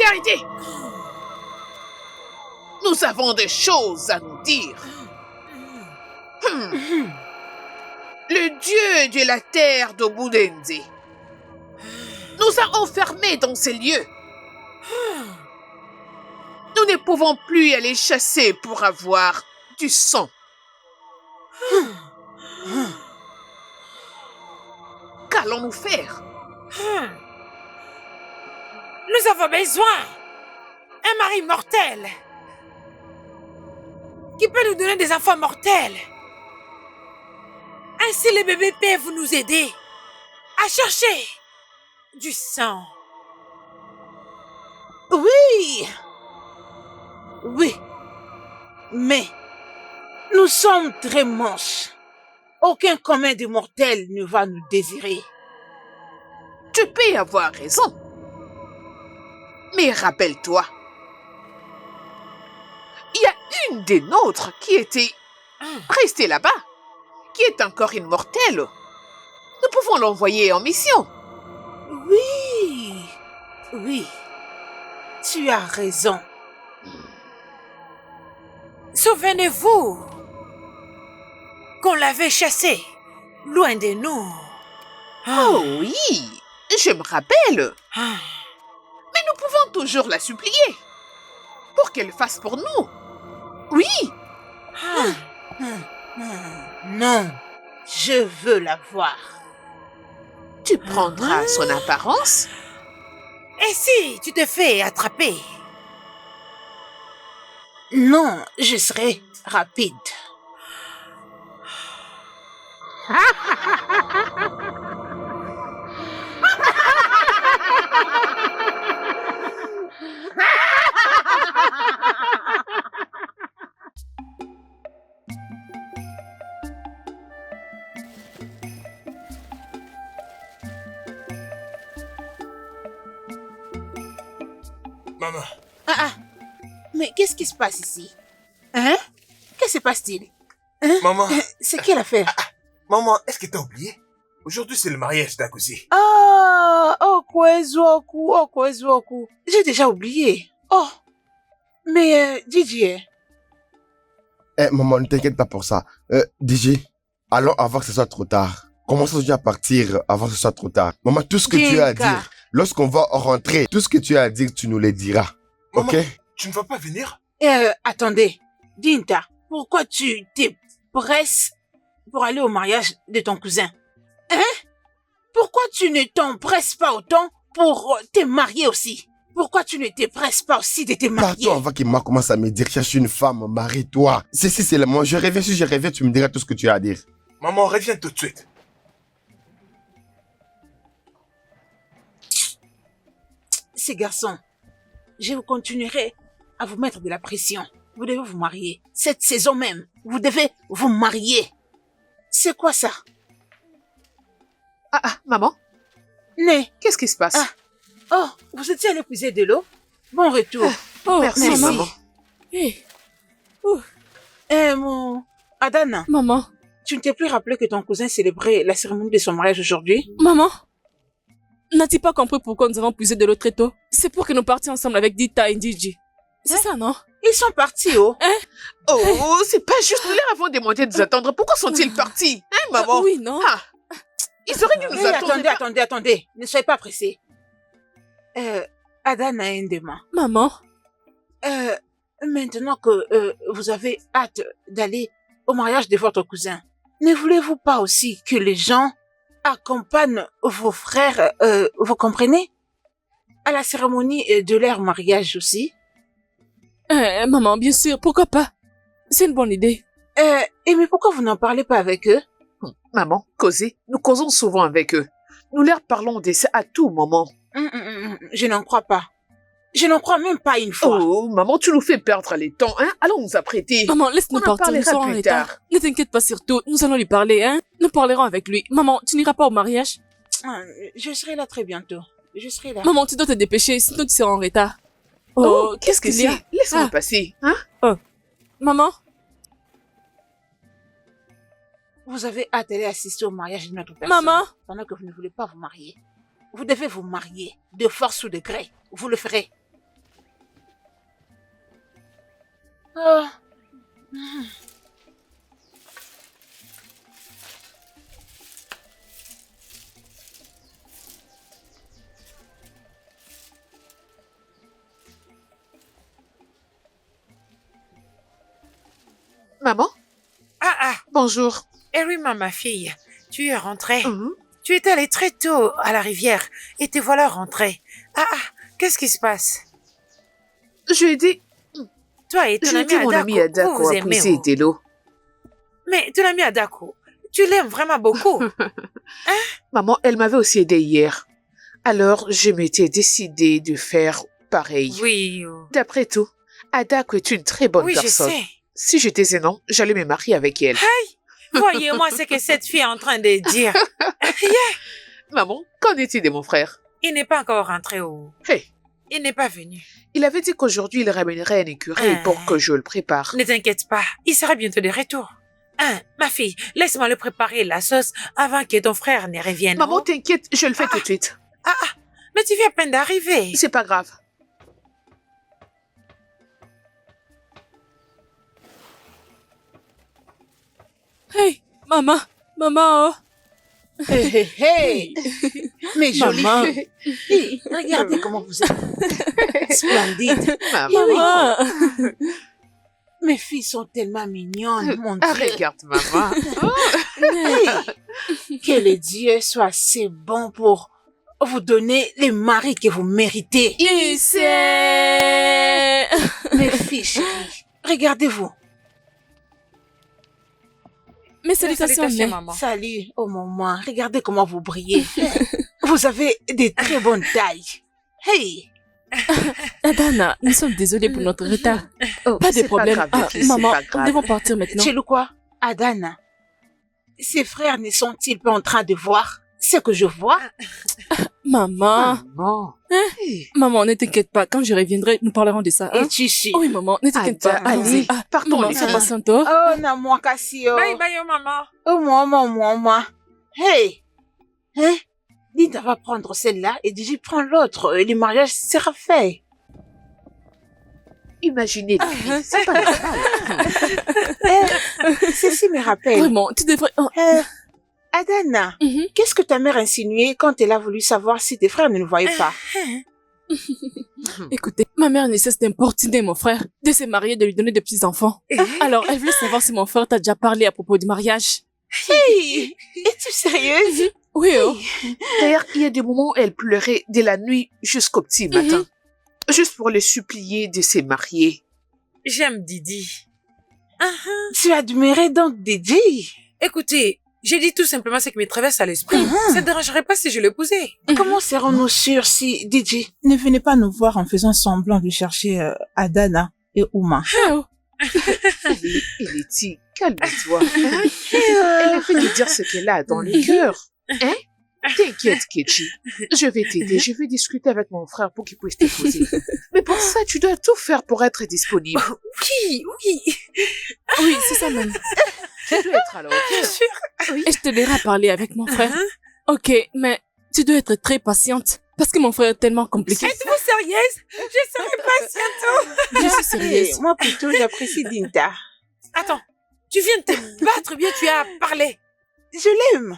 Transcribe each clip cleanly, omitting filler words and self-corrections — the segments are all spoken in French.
Arrêtez! Nous avons des choses à nous dire. Le dieu de la terre d'Obudenze nous a enfermés dans ces lieux. Nous ne pouvons plus aller chasser pour avoir du sang. Qu'allons-nous faire? Nous avons besoin d'un mari mortel qui peut nous donner des enfants mortels. Ainsi les bébés peuvent nous aider à chercher du sang. Oui, mais nous sommes très moches. Aucun commun de mortels ne va nous désirer. Tu peux avoir raison. Mais rappelle-toi, il y a une des nôtres qui était restée là-bas, qui est encore immortelle. Nous pouvons l'envoyer en mission. Oui, tu as raison. Souvenez-vous qu'on l'avait chassé loin de nous. Oh oui, je me rappelle. Mais nous pouvons toujours la supplier pour qu'elle fasse pour nous. Oui. Non, je veux la voir. Tu prendras son apparence. Et si tu te fais attraper? Non, je serai rapide. Maman. Mais qu'est-ce qui se passe ici? Hein? Que se passe-t-il? Hein? Maman. C'est quelle affaire? Maman, est-ce que t'as oublié? Aujourd'hui, c'est le mariage d'Akusi. Kwezoku. J'ai déjà oublié. Oh, mais Didier. Maman, ne t'inquiète pas pour ça. DJ, allons avant que ce soit trop tard. Commençons déjà à partir avant que ce soit trop tard. Maman, tout ce que tu as à dire, lorsqu'on va rentrer, tout ce que tu as à dire, tu nous le diras. Maman, ok? Tu ne vas pas venir? Attendez. Dinta, pourquoi tu te presses pour aller au mariage de ton cousin? Hein? Pourquoi tu ne t'empresses pas autant pour te marier aussi? Pourquoi tu ne te presses pas aussi de te marier? Pardon, avant que moi commence à me dire, cherche une femme, marie-toi. Si, c'est le moment. Je reviens, si je reviens, tu me diras tout ce que tu as à dire. Maman, reviens tout de suite. Ces garçons, je continuerai à vous mettre de la pression. Vous devez vous marier. Cette saison même, vous devez vous marier. C'est quoi ça? Maman? Né. Qu'est-ce qui se passe? Oh, vous étiez allé puiser de l'eau? Bon retour. Merci, maman. Mon Adana. Maman. Tu ne t'es plus rappelé que ton cousin célébrait la cérémonie de son mariage aujourd'hui? Maman. N'as-tu pas compris pourquoi nous avons puisé de l'eau très tôt? C'est pour que nous partions ensemble avec Dita et Gigi. C'est ça, non? Ils sont partis, oh. C'est pas juste. Nous leur avons demandé de nous attendre. Pourquoi sont-ils partis? Hein, maman? Oui, non? Ils auraient dû nous attendre. Attendez. Ne soyez pas pressés. Adana et Ndema. Maman. Maintenant que vous avez hâte d'aller au mariage de votre cousin, ne voulez-vous pas aussi que les gens accompagnent vos frères, vous comprenez? À la cérémonie de leur mariage aussi? Maman, bien sûr, pourquoi pas? C'est une bonne idée. Et mais pourquoi vous n'en parlez pas avec eux? Maman, causer. Nous causons souvent avec eux. Nous leur parlons de ça à tout moment. Je n'en crois pas. Je n'en crois même pas une fois. Oh, maman, tu nous fais perdre les temps, hein? Allons nous apprêter. Maman, laisse-nous partir, nous serons en retard. Ne t'inquiète pas surtout, nous allons lui parler, hein? Nous parlerons avec lui. Maman, tu n'iras pas au mariage? Je serai là très bientôt. Je serai là. Maman, tu dois te dépêcher, sinon tu seras en retard. Oh, qu'est-ce qu'il y a? Laisse-moi passer, hein? Maman? Vous avez hâte d'aller assister au mariage d'une autre personne. Maman! Pendant que vous ne voulez pas vous marier. Vous devez vous marier, de force ou de gré. Vous le ferez. Ah. Maman, Ah, bonjour. Erima, ma fille, tu es rentrée. Mhm. Tu es allée très tôt à la rivière et te voilà rentrée. Qu'est-ce qui se passe? Je lui ai dit, Toi et ton je lui ai dit, ami mon ami Adako, vous Adako vous a aimez. poussé Oh. de l'eau. Mais ton ami Adako, tu l'aimes vraiment beaucoup. Maman, elle m'avait aussi aidé hier. Alors, je m'étais décidée de faire pareil. Oui, D'après tout, Adako est une très bonne oui, je personne. sais. Si j'étais un homme, j'allais me marier avec elle. Voyez-moi ce que cette fille est en train de dire. Maman, qu'en est-il de mon frère? Il n'est pas encore rentré au... Hey, Il n'est pas venu. il avait dit qu'aujourd'hui il ramènerait un écureuil pour que je le prépare. Ne t'inquiète pas, il sera bientôt de retour. Ma fille, laisse-moi le préparer la sauce avant que ton frère ne revienne. Maman, Oh. t'inquiète, je le fais tout de suite. Mais tu viens à peine d'arriver. C'est pas grave. Hey, maman! Maman! Oh. Hé, hé, hé. Mes jolies Maman. filles. Hey, regardez comment vous êtes. Splendide. Maman. Maman! Mes filles sont tellement mignonnes, mon Dieu. Regarde, maman. Hey, que le Dieu soit assez bon pour vous donner les maris que vous méritez. Il sait! Mes filles chéries, regardez-vous. Mes salutations, Salutations, mais... maman. Salut, oh maman, regardez comment vous brillez. Vous avez des très bonnes tailles. Hey, Adana, nous sommes désolés pour notre retard. Oh, Pas de c'est problème. grave, Vicky, c'est Maman, pas nous grave. devons partir maintenant. tu sais le quoi, Adana? Ses frères ne sont-ils pas en train de voir ce que je vois? Maman, Maman. maman, ne t'inquiète pas. Quand je reviendrai, nous parlerons de ça. Hein? Es-tu sûr? Oui, maman, ne t'inquiète Ada, pas. Allons-y. allez, partons, maman, les sois filles. patiente. Oh. Oh, na moi Cassio. Bye bye, oh, maman. Oh, moi. Hey! Hein? Dita va prendre celle-là et Digi prend l'autre. Et le mariage sera fait. Imaginez, les filles, c'est pas normal. Ceci me rappelle. Vraiment, tu devrais... Oh. Adana, Mhm. qu'est-ce que ta mère insinuait quand elle a voulu savoir si tes frères ne le voyaient pas? Écoutez, ma mère ne cesse d'importuner mon frère, de se marier, de lui donner des petits-enfants. Alors, elle voulait savoir si mon frère t'a déjà parlé à propos du mariage. Hey! Es-tu sérieuse? Oui, oh. D'ailleurs, il y a des moments où elle pleurait de la nuit jusqu'au petit matin. Juste pour le supplier de se marier. J'aime Didi. Tu admirais donc Didi? Écoutez, j'ai dit tout simplement ce qui me traverse à l'esprit. Ça ne dérangerait pas si je l'épousais. Comment serons-nous sûrs si Didi ne venait pas nous voir en faisant semblant de chercher Adana et Uma? Oh. Allez, Eliti, calme-toi. Elle a fait de dire ce qu'elle a dans le cœur. Hein? T'inquiète, Kechi. Je vais t'aider. Je vais discuter avec mon frère pour qu'il puisse t'épouser. Mais pour ça, tu dois tout faire pour être disponible. Oui. Oui, c'est ça même. Tu dois être à la hauteur. Et je te laisserai parler avec mon frère. Ok, mais tu dois être très patiente. Parce que mon frère est tellement compliqué. Êtes-vous sérieuse? Je serai patiente. Je suis sérieuse. Moi plutôt, j'apprécie Dinta. Attends, tu viens de te battre, bien tu as parlé. Je l'aime.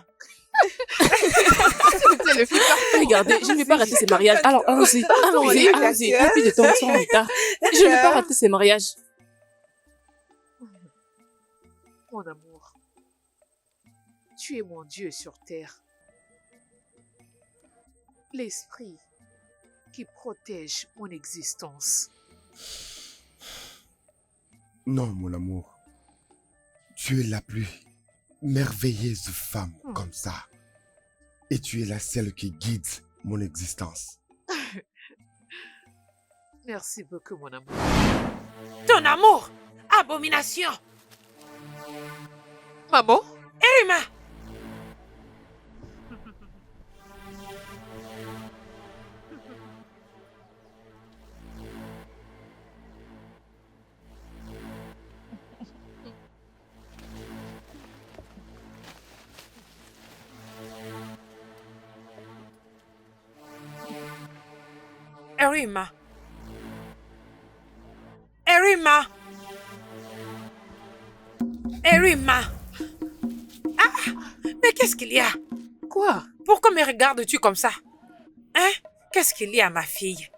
C'est le plus parfait. Regardez, je ne vais pas rater ces mariages. Alors, allons-y. Oui, Allons-y. d'accord. Plus de temps, nous sommes en retard. Je ne vais pas rater ces mariages. Mon amour, tu es mon Dieu sur terre. L'esprit qui protège mon existence. Non, mon amour. Tu es la plus merveilleuse femme comme ça. Et tu es la seule qui guide mon existence. Merci beaucoup, mon amour. Ton amour, abomination. Maman, Erima, Erima. Erima. Erima. Ah, mais qu'est-ce qu'il y a? Quoi? Pourquoi me regardes-tu comme ça? Hein? Qu'est-ce qu'il y a, ma fille?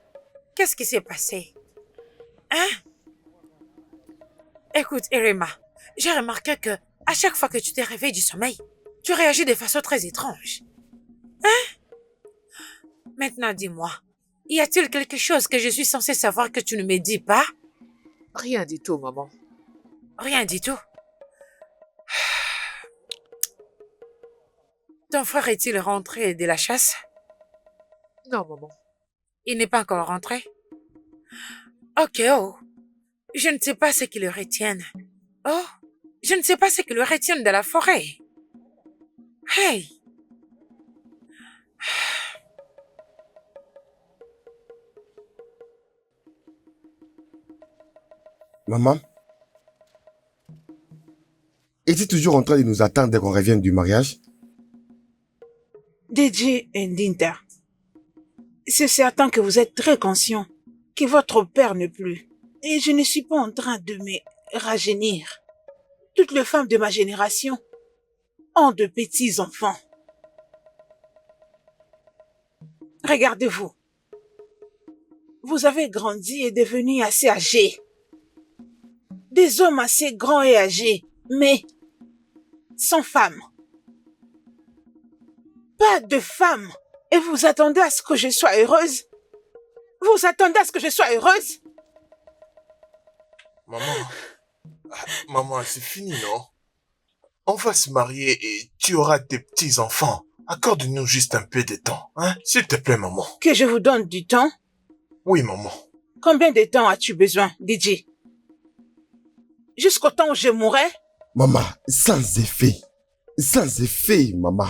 Qu'est-ce qui s'est passé? Hein? Écoute, Erima, j'ai remarqué que à chaque fois que tu te réveilles du sommeil, tu réagis de façon très étrange. Hein? Maintenant, dis-moi, y a-t-il quelque chose que je suis censée savoir que tu ne me dis pas? Rien du tout, maman. Rien du tout. Ton frère est-il rentré de la chasse? Non, maman. Il n'est pas encore rentré? Ok, oh. Je ne sais pas ce qui le retienne. Oh, je ne sais pas ce qui le retienne de la forêt. Hey! Maman? Es-tu toujours en train de nous attendre dès qu'on revienne du mariage? DJ et Dinta, c'est certain que vous êtes très conscient que votre père n'est plus. Et je ne suis pas en train de me rajeunir. Toutes les femmes de ma génération ont de petits enfants. Regardez-vous. Vous avez grandi et devenu assez âgé. Des hommes assez grands et âgés, mais sans femme. Pas de femme. Et vous attendez à ce que je sois heureuse? Vous attendez à ce que je sois heureuse? Maman, c'est fini, non? On va se marier et tu auras tes petits-enfants. Accorde-nous juste un peu de temps, hein? S'il te plaît, maman. Que je vous donne du temps? Oui, maman. Combien de temps as-tu besoin, DJ? Jusqu'au temps où je mourrai? Maman, sans effet. Sans effet, maman.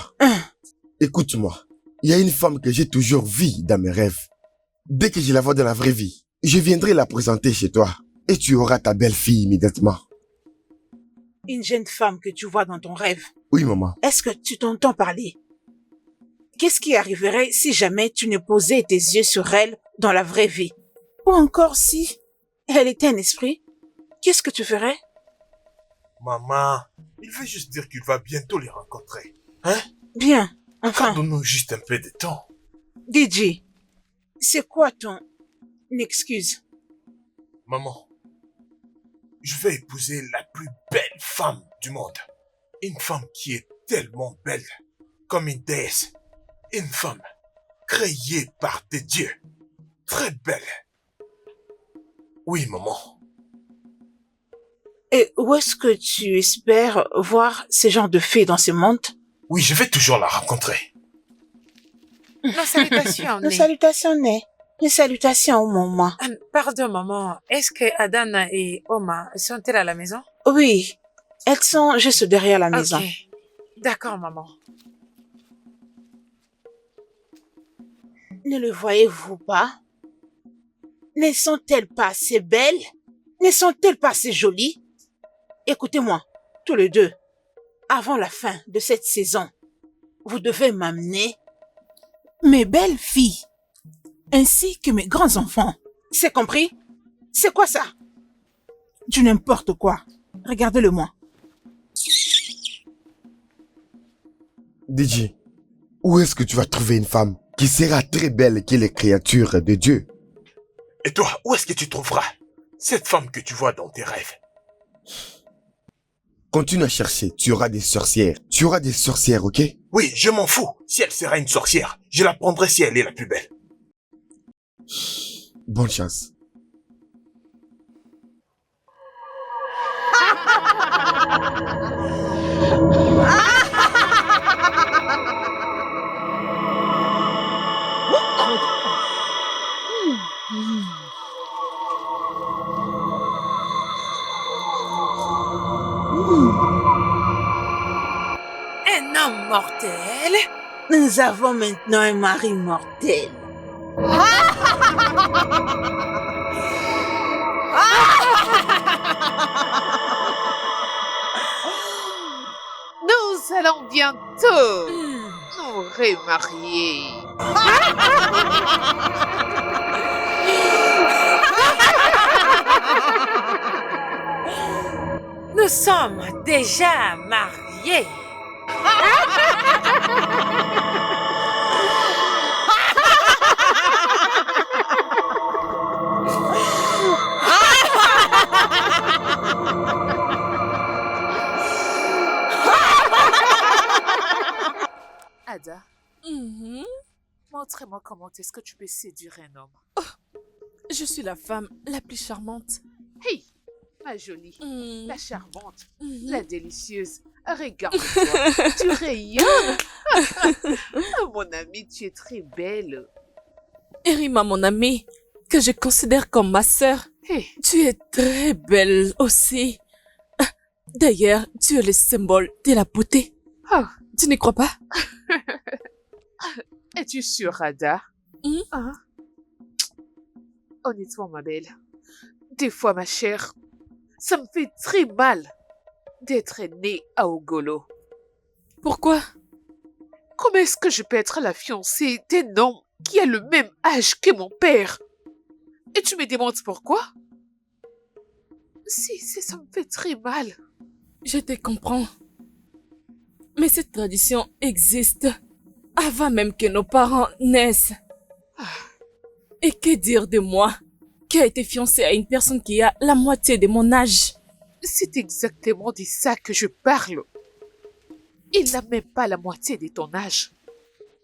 Écoute-moi. Il y a une femme que j'ai toujours vue dans mes rêves. Dès que je la vois dans la vraie vie, je viendrai la présenter chez toi. Et tu auras ta belle-fille immédiatement. Une jeune femme que tu vois dans ton rêve. Oui, maman. Est-ce que tu t'entends parler? Qu'est-ce qui arriverait si jamais tu ne posais tes yeux sur elle dans la vraie vie? Ou encore si elle était un esprit? Qu'est-ce que tu ferais? Maman, il veut juste dire qu'il va bientôt les rencontrer. Hein? Bien, enfin. Accorde-nous juste un peu de temps. DJ, c'est quoi ton excuse? Maman, je vais épouser la plus belle femme du monde. Une femme qui est tellement belle, comme une déesse. Une femme créée par des dieux. Très belle. Oui, maman. Et où est-ce que tu espères voir ce genre de fille dans ce monde? Oui, je vais toujours la rencontrer. Nos salutations, Nos Né. salutations, Né. Les salutations au maman. Pardon, maman. Est-ce que Adana et Oma sont-elles à la maison? Oui, elles sont juste derrière la maison. Ok. D'accord, maman. Ne le voyez-vous pas? Ne sont-elles pas assez belles? Ne sont-elles pas assez jolies? Écoutez-moi, tous les deux, avant la fin de cette saison, vous devez m'amener mes belles filles, ainsi que mes grands-enfants. C'est compris? C'est quoi ça? Du n'importe quoi. Regardez-le-moi. DJ, où est-ce que tu vas trouver une femme qui sera très belle que les créatures de Dieu? Et toi, où est-ce que tu trouveras cette femme que tu vois dans tes rêves? Continue à chercher, tu auras des sorcières. Tu auras des sorcières, ok? Oui, je m'en fous. Si elle sera une sorcière, je la prendrai si elle est la plus belle. Bonne chance. Un homme mortel? Nous avons maintenant un mari mortel. Nous allons bientôt nous remarier. Nous sommes déjà mariés. Ada, Mhm. montre-moi comment est-ce que tu peux séduire un homme. Je suis la femme la plus charmante. Hey, ma jolie, Mhm. la charmante, Mhm. la délicieuse. Regarde-toi, tu rayonnes. Oh, mon amie, tu es très belle. Erima, mon amie, que je considère comme ma sœur, Hey, tu es très belle aussi. D'ailleurs, tu es le symbole de la beauté. oh, Tu n'y crois pas? es-tu sûre, Ada? Hmm? Hein? Honnêtement, ma belle, des fois, ma chère, ça me fait très mal d'être née à Ogolo. Pourquoi? Comment est-ce que je peux être la fiancée d'un homme qui a le même âge que mon père? Et tu me demandes pourquoi? Si, ça me fait très mal. Je te comprends. Mais cette tradition existe avant même que nos parents naissent. Et que dire de moi, qui a été fiancée à une personne qui a la moitié de mon âge? C'est exactement de ça que je parle. Il n'a même pas la moitié de ton âge.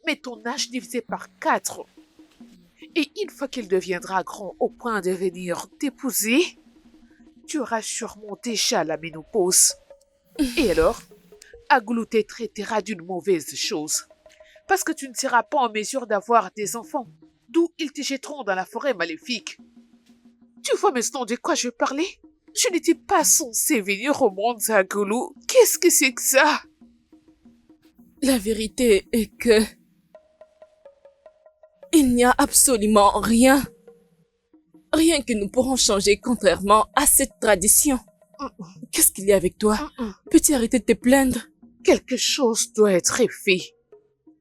Mais ton âge divisé par 4. Et une fois qu'il deviendra grand au point de venir t'épouser, tu auras sûrement déjà la ménopause. Et alors, Agoulou te traitera d'une mauvaise chose. Parce que tu ne seras pas en mesure d'avoir des enfants. D'où ils te jetteront dans la forêt maléfique. Tu vois maintenant de quoi je parlais? Je n'étais pas censée venir au monde Agoulou. Qu'est-ce que c'est que ça? La vérité est que il n'y a absolument rien. Rien que nous pourrons changer contrairement à cette tradition. Qu'est-ce qu'il y a avec toi? Peux-tu arrêter de te plaindre? Quelque chose doit être fait.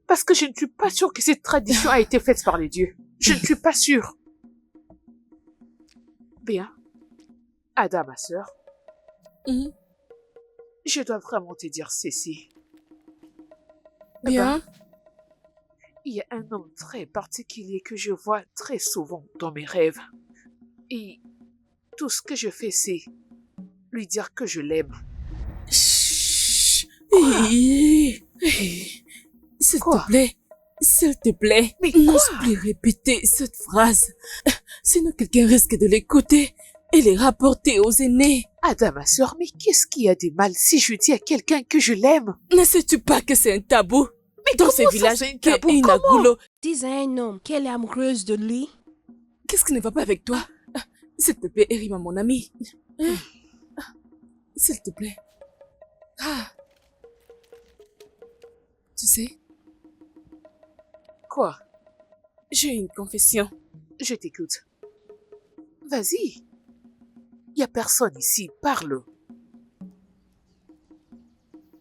Parce que je ne suis pas sûre que cette tradition a été faite par les dieux. Je ne suis pas sûre. Bien. Ada, ma sœur, Mhm. je dois vraiment te dire ceci. Bien. Il y a un homme très particulier que je vois très souvent dans mes rêves. Et tout ce que je fais, c'est lui dire que je l'aime. Chut. S'il Quoi? te plaît. S'il te plaît. Mais quoi? N'ose plus répéter cette phrase. Sinon quelqu'un risque de l'écouter et les rapporter aux aînés. Ada, ma sœur, mais qu'est-ce qu'il y a de mal si je dis à quelqu'un que je l'aime? Ne sais-tu pas que c'est un tabou? Mais Dans comment ces ça, villages, c'est un que tabou? une Comment? Agoulou. Dis à un homme qu'elle est amoureuse de lui. Qu'est-ce qui ne va pas avec toi? S'il te plaît, Erima, mon ami. Hein? S'il te plaît. Ah. Tu sais, Quoi? j'ai une confession. Je t'écoute. Vas-y. Il y a personne ici, parle.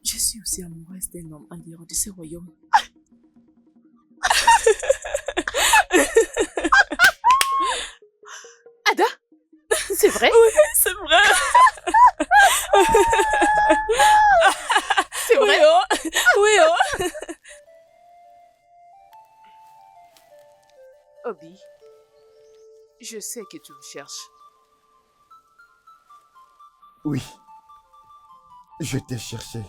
Je suis aussi amoureuse d'un homme en dehors de ce royaume. Ada? C'est vrai? Oui, c'est vrai. C'est vrai? Oui, oh. Oui, oh. Obi, je sais que tu me cherches. Oui. Je t'ai cherché.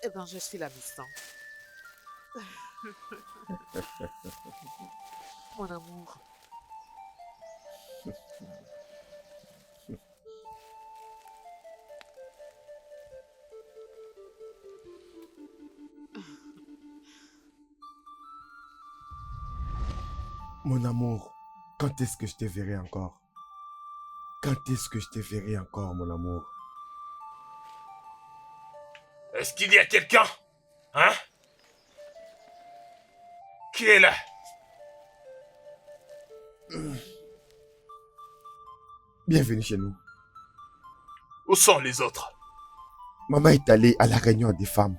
Eh ben, je suis là maintenant. Mon amour. Mon amour, quand est-ce que je te verrai encore? Quand est-ce que je te verrai encore, mon amour? Est-ce qu'il y a quelqu'un? Hein? Qui est là? Bienvenue chez nous. Où sont les autres? Maman est allée à la réunion des femmes.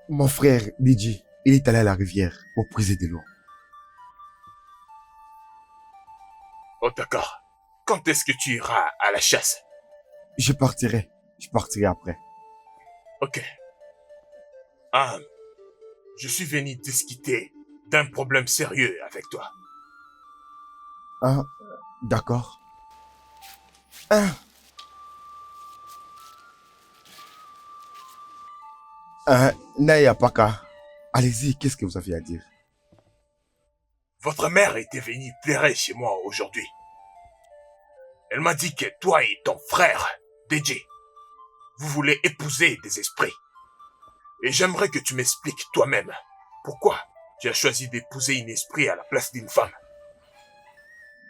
Mon frère, Diji, il est allé à la rivière pour puiser de l'eau. Oh d'accord. Quand est-ce que tu iras à la chasse? Je partirai. Je partirai après. Ok. Ah, je suis venu discuter d'un problème sérieux avec toi. Ah, d'accord. Ah. Naya Paka, allez-y, qu'est-ce que vous avez à dire? Votre mère était venue pleurer chez moi aujourd'hui. Elle m'a dit que toi et ton frère, DJ, vous voulez épouser des esprits. Et j'aimerais que tu m'expliques toi-même pourquoi tu as choisi d'épouser un esprit à la place d'une femme.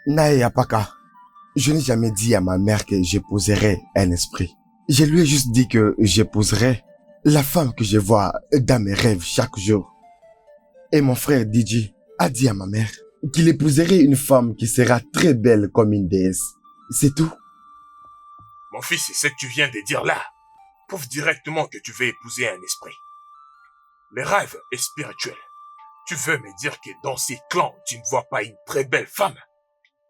Naya Paka, je n'ai jamais dit à ma mère que j'épouserais un esprit. Je lui ai juste dit que j'épouserais la femme que je vois dans mes rêves chaque jour. Et mon frère DJ a dit à ma mère qu'il épouserait une femme qui sera très belle comme une déesse. C'est tout. Mon fils, c'est ce que tu viens de dire là. Prouve directement que tu veux épouser un esprit. Les rêves est spirituel. Tu veux me dire que dans ces clans, tu ne vois pas une très belle femme?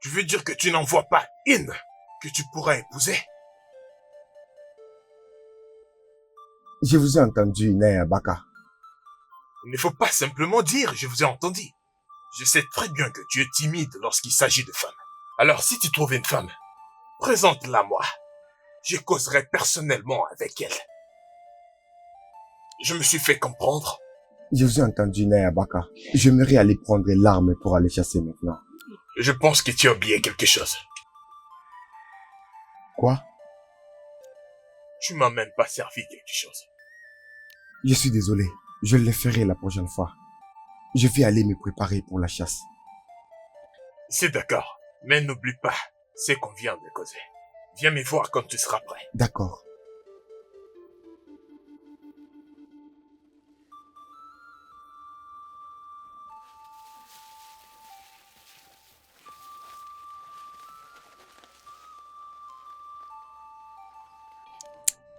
Tu veux dire que tu n'en vois pas une que tu pourrais épouser? Je vous ai entendu, Naya Baka. Il ne faut pas simplement dire « je vous ai entendu ». Je sais très bien que tu es timide lorsqu'il s'agit de femmes. Alors si tu trouves une femme, présente-la moi. Je causerai personnellement avec elle. Je me suis fait comprendre. Je vous ai entendu, Naya Baka. J'aimerais aller prendre l'arme pour aller chasser maintenant. Je pense que tu as oublié quelque chose. Quoi? Tu m'as même pas servi quelque chose. Je suis désolé. Je le ferai la prochaine fois. Je vais aller me préparer pour la chasse. C'est d'accord. Mais n'oublie pas ce qu'on vient de causer. Viens me voir quand tu seras prêt. D'accord.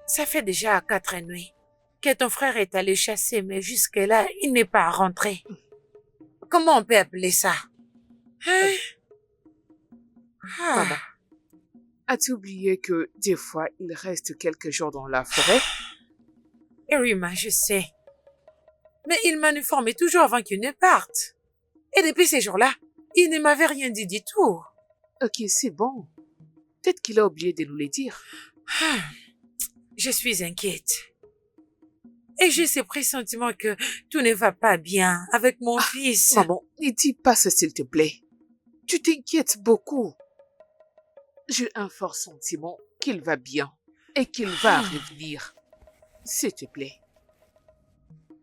Ça fait déjà 4 nuits que ton frère est allé chasser, mais jusque-là, il n'est pas rentré. Comment on peut appeler ça? Hein? Maman, as-tu oublié que des fois, il reste quelques jours dans la forêt? Erima, je sais. Mais il m'uniformait toujours avant qu'il ne parte. Et depuis ces jours-là, il ne m'avait rien dit du tout. Ok, c'est bon. Peut-être qu'il a oublié de nous le dire. Je suis inquiète. Et j'ai ce pressentiment que tout ne va pas bien avec mon fils. Maman, ne dis pas ça, s'il te plaît. Tu t'inquiètes beaucoup. J'ai un fort sentiment qu'il va bien et qu'il va revenir. S'il te plaît.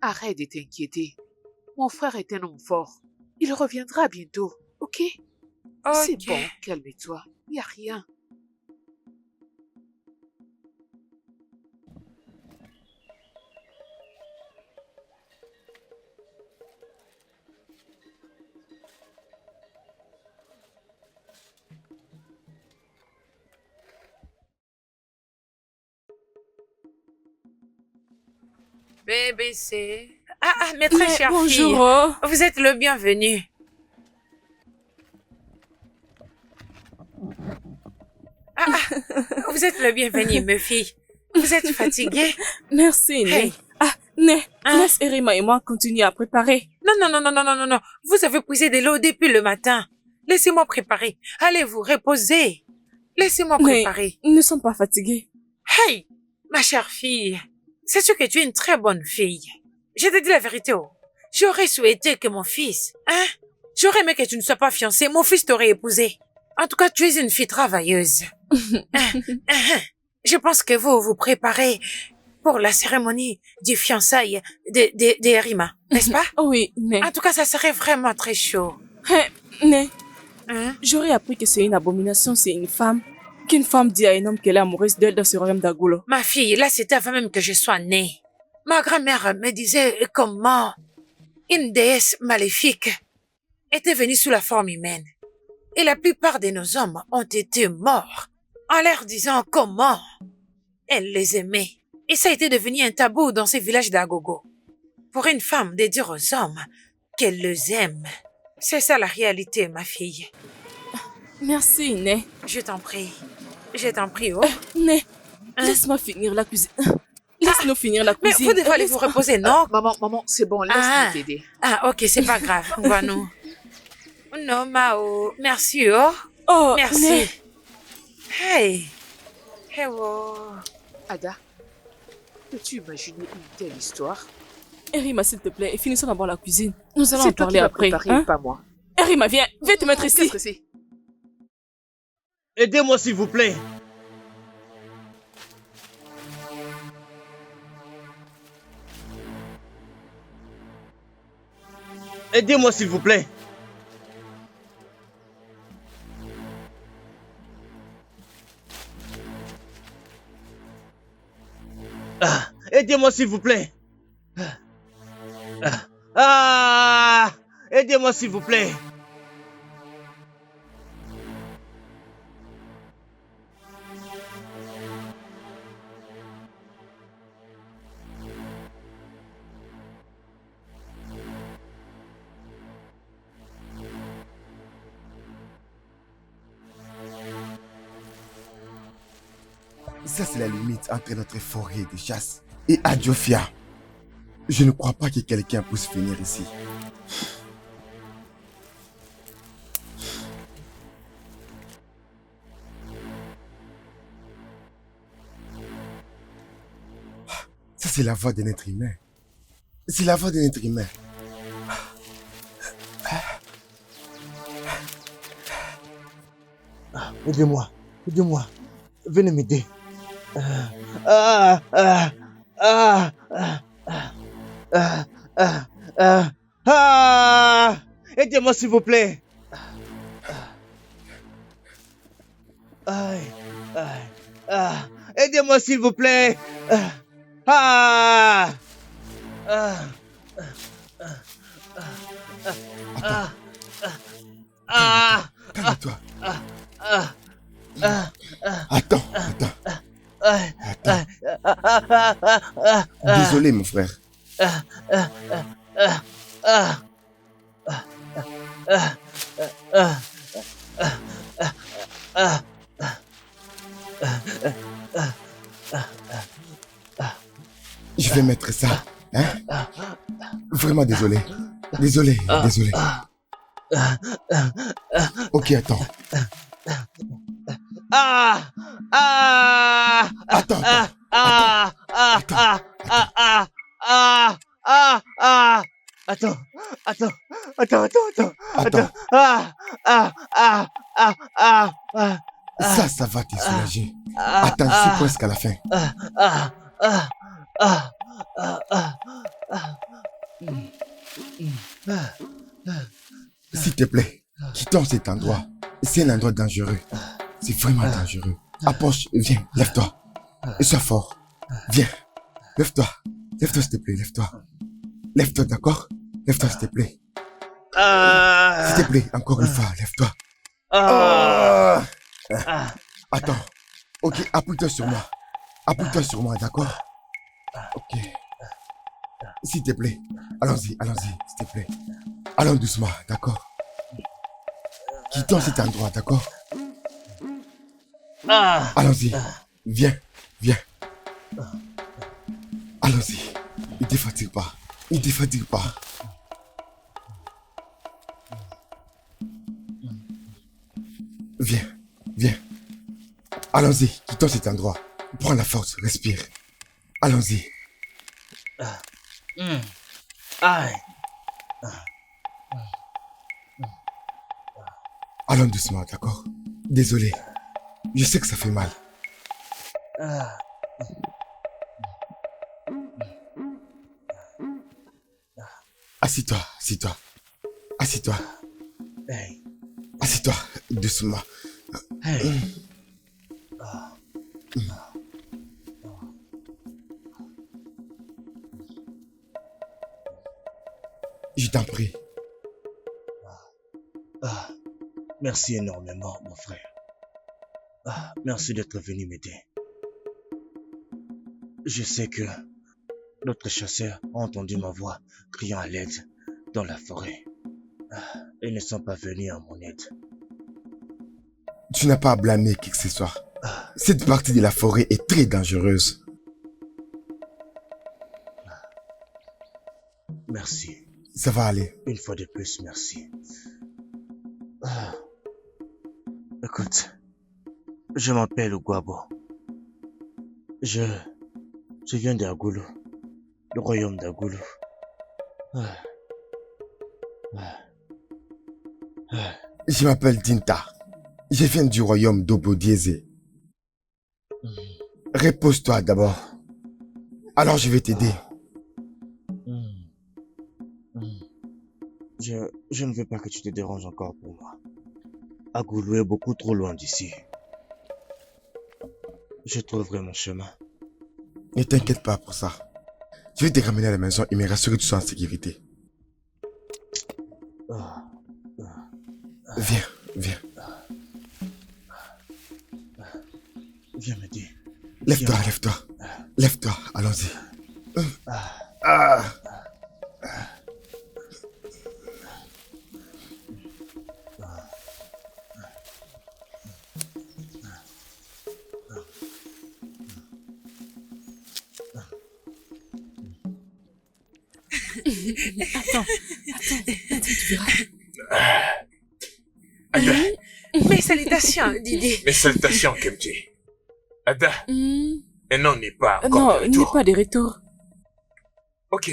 Arrête de t'inquiéter. Mon frère est un homme fort. Il reviendra bientôt, ok? C'est bon, calme-toi. Il n'y a rien. BBC. Mes très chères filles. Bonjour. Vous êtes le bienvenu. Vous êtes le bienvenu, mes filles. Vous êtes fatiguées? Merci, Né. Hey. Né, laisse Erima et moi continuer à préparer. Non. Vous avez puisé de l'eau depuis le matin. Laissez-moi préparer. Allez-vous reposer. Laissez-moi préparer. Nous ne sommes pas fatigués. Hey, ma chère fille. Sais-tu que tu es une très bonne fille? Je te dis la vérité, oh. J'aurais souhaité que mon fils, j'aurais aimé que tu ne sois pas fiancée. Mon fils t'aurait épousée. En tout cas, tu es une fille travailleuse. Je pense que vous vous préparez pour la cérémonie du fiançailles de Erima, n'est-ce pas? Oui, Né. En tout cas, ça serait vraiment très chaud. Né, Hein? j'aurais appris que c'est une abomination, c'est une femme. Qu'une femme dit à un homme qu'elle est amoureuse d'elle dans ce royaume d'Agolo. Ma fille, là, c'était avant même que je sois née. Ma grand-mère me disait comment une déesse maléfique était venue sous la forme humaine. Et la plupart de nos hommes ont été morts en leur disant comment elle les aimait. Et ça a été devenu un tabou dans ces villages d'Agogo. Pour une femme de dire aux hommes qu'elle les aime. C'est ça la réalité, ma fille. Merci, Né. Je t'en prie. Je t'en prie, oh. Né, Laisse-moi finir la cuisine. Laisse-nous finir la Mais cuisine. vous devez aller vous reposer, non? Maman, c'est bon, laisse-moi Ah. t'aider. Ah, ok, c'est pas grave. On va nous. Non, Mao. Merci, oh. Oh, Merci. Né. Hey. Hey, oh. Ada, peux-tu imaginer une telle histoire? Erima, s'il te plaît, et finissons d'abord la cuisine. Nous allons en C'est toi qui parler vas après. préparer, Hein? pas moi. Erima, viens te mettre ici. Qu'est-ce que c'est? Aidez-moi s'il vous plaît. Aidez-moi s'il vous plaît. Aidez-moi s'il vous plaît. Aidez-moi s'il vous plaît. Ça, c'est la limite entre notre forêt de chasse et Adiofia. Je ne crois pas que quelqu'un puisse venir ici. Ça, c'est la voix d'un être humain. C'est la voix d'un être humain. Aidez-moi. Aidez-moi. Venez m'aider. Aidez-moi s'il vous plaît. Aidez-moi s'il vous plaît. Calme-toi. Attends. Désolé, mon frère. Je vais mettre ça. Hein? Vraiment désolé. Désolé. Ok, attends. Attends. Ça va te soulager. Attends, je suis presque à la fin. S'il te plaît, quittons cet endroit. C'est un endroit dangereux. C'est vraiment dangereux. Approche, viens, lève-toi. Et sois fort. Viens, lève-toi. Lève-toi, s'il te plaît, lève-toi. Lève-toi, d'accord? Lève-toi, s'il te plaît. S'il te plaît, encore une fois, lève-toi. Attends. Ok, appuie-toi sur moi. Appuie-toi sur moi, d'accord? Ok. S'il te plaît. Allons-y, s'il te plaît. Allons doucement, d'accord? Quittons cet endroit, d'accord? Allons-y. Viens. Allons-y. Ne te fatigue pas. Viens. Allons-y. Quittons cet endroit. Prends la force. Respire. Allons-y. Allons doucement, d'accord? Désolé. Je sais que ça fait mal. Assis-toi. Assis-toi, doucement. Je t'en prie. Merci énormément, mon frère. Merci d'être venu m'aider. Je sais que d'autres chasseurs ont entendu ma voix criant à l'aide dans la forêt. Ils ne sont pas venus à mon aide. Tu n'as pas à blâmer qui que ce soit. Cette partie de la forêt est très dangereuse. Merci. Ça va aller. Une fois de plus, merci. Ah. Écoute, je m'appelle Guabo. Je viens d'Agulu, le royaume d'Agulu. Ah. Ah. Ah. Je m'appelle Dinta. Je viens du royaume d'Obodieze. Repose-toi d'abord. Alors je vais t'aider. Je ne veux pas que tu te déranges encore pour moi. Agulu est beaucoup trop loin d'ici. Je trouverai mon chemin. Ne t'inquiète pas pour ça. Je vais te ramener à la maison et me rassurer que tu sois en sécurité. Viens, viens. Viens m'aider. Lève-toi, lève-toi. Lève-toi, allons-y. Ah. Attends, tu verras. Ada, Mes salutations, Didi. mes salutations, Kemji. Ada, et non, n'est pas encore Non, de il n'est retour. pas de retour. Ok,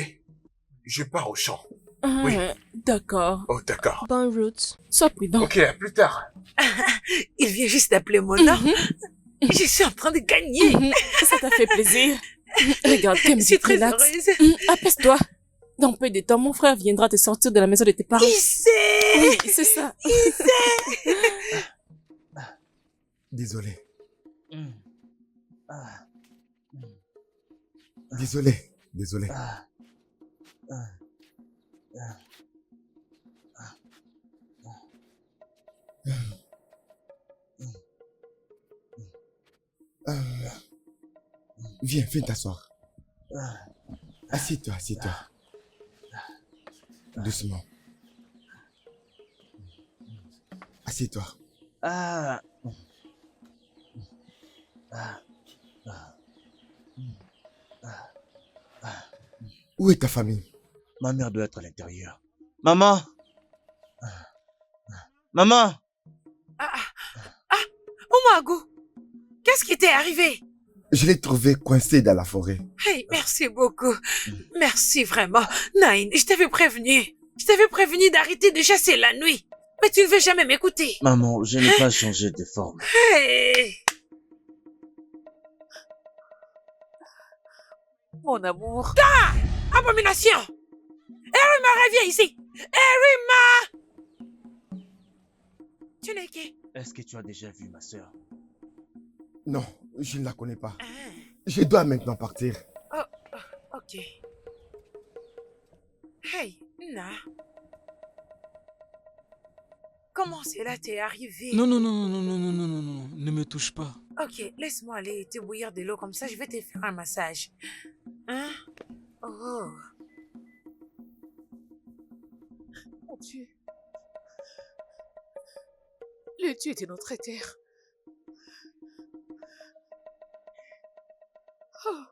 je pars au champ. Ah, Oui. D'accord. Oh, d'accord. Bonne route. Sois prudent. Ok, à plus tard. Il vient juste d'appeler mon nom. Je suis en train de gagner. Ça t'a fait plaisir. Regarde, Je Kemji, suis très relax. heureuse. Apaise-toi. Dans peu de temps, mon frère viendra te sortir de la maison de tes parents. Il sait. Oui, c'est ça. Désolé. Désolé. Désolé. Viens, viens t'asseoir. Assieds-toi, assieds-toi. Doucement. Assieds-toi. Ah. Où est ta famille? Ma mère doit être à l'intérieur. Maman! Maman! Omago, qu'est-ce qui t'est arrivé? Je l'ai trouvé coincé dans la forêt. Hey, merci beaucoup. Merci vraiment. Nain, je t'avais prévenu. Je t'avais prévenu d'arrêter de chasser la nuit. Mais tu ne veux jamais m'écouter. Maman, je n'ai pas changé de forme. Hey. Mon amour. Abomination! Erima, reviens ici! Erima! Tu n'es qui? Est-ce que tu as déjà vu ma sœur? Non, je ne la connais pas. Ah, Je dois maintenant partir. ok. Hey, Na. Comment cela t'est arrivé? Non, ne me touche pas. Ok, laisse-moi aller te bouillir de l'eau comme ça, je vais te faire un massage. Hein? Oh. Mon Dieu. Le Dieu de notre terre. Oh.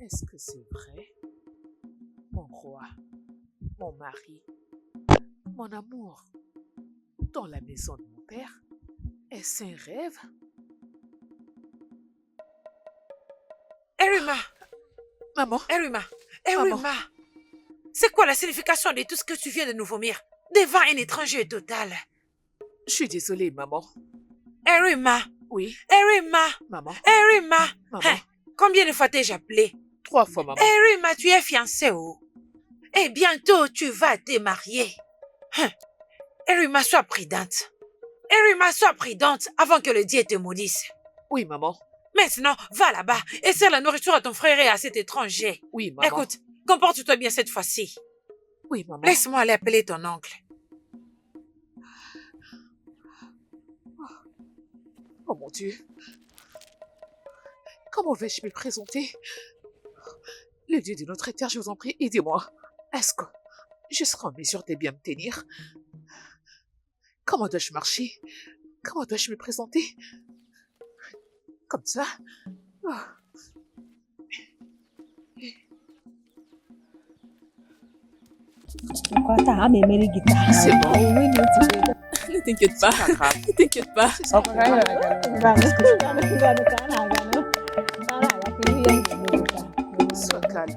Est-ce que c'est vrai? Mon roi, mon mari, mon amour, dans la maison de mon père, est-ce un rêve? Erima! Maman, Erima! Erima! C'est quoi la signification de tout ce que tu viens de nous vomir devant un étranger total? je suis désolée, maman. Erima! Oui, Erima! maman, Erima! maman. Hein, combien de fois t'ai-je appelé? 3 fois, maman. Erima, tu es fiancée, oh. Et bientôt, tu vas te marier. Hein. Erima, sois prudente. Erima, sois prudente avant que le Dieu te maudisse. Oui, maman. Maintenant, va là-bas et sers la nourriture à ton frère et à cet étranger. Oui, maman. Écoute, comporte-toi bien cette fois-ci. Oui, maman. Laisse-moi aller appeler ton oncle. Oh mon Dieu. Comment vais-je me présenter? Le Dieu de notre terre, je vous en prie, aidez-moi. Est-ce que je serai en mesure de bien me tenir? Comment dois-je marcher? Comment dois-je me présenter? Comme ça? Oh. C'est bon. Ne t'inquiète pas. C'est pas grave. Ne t'inquiète pas. C'est ça. Sois calme.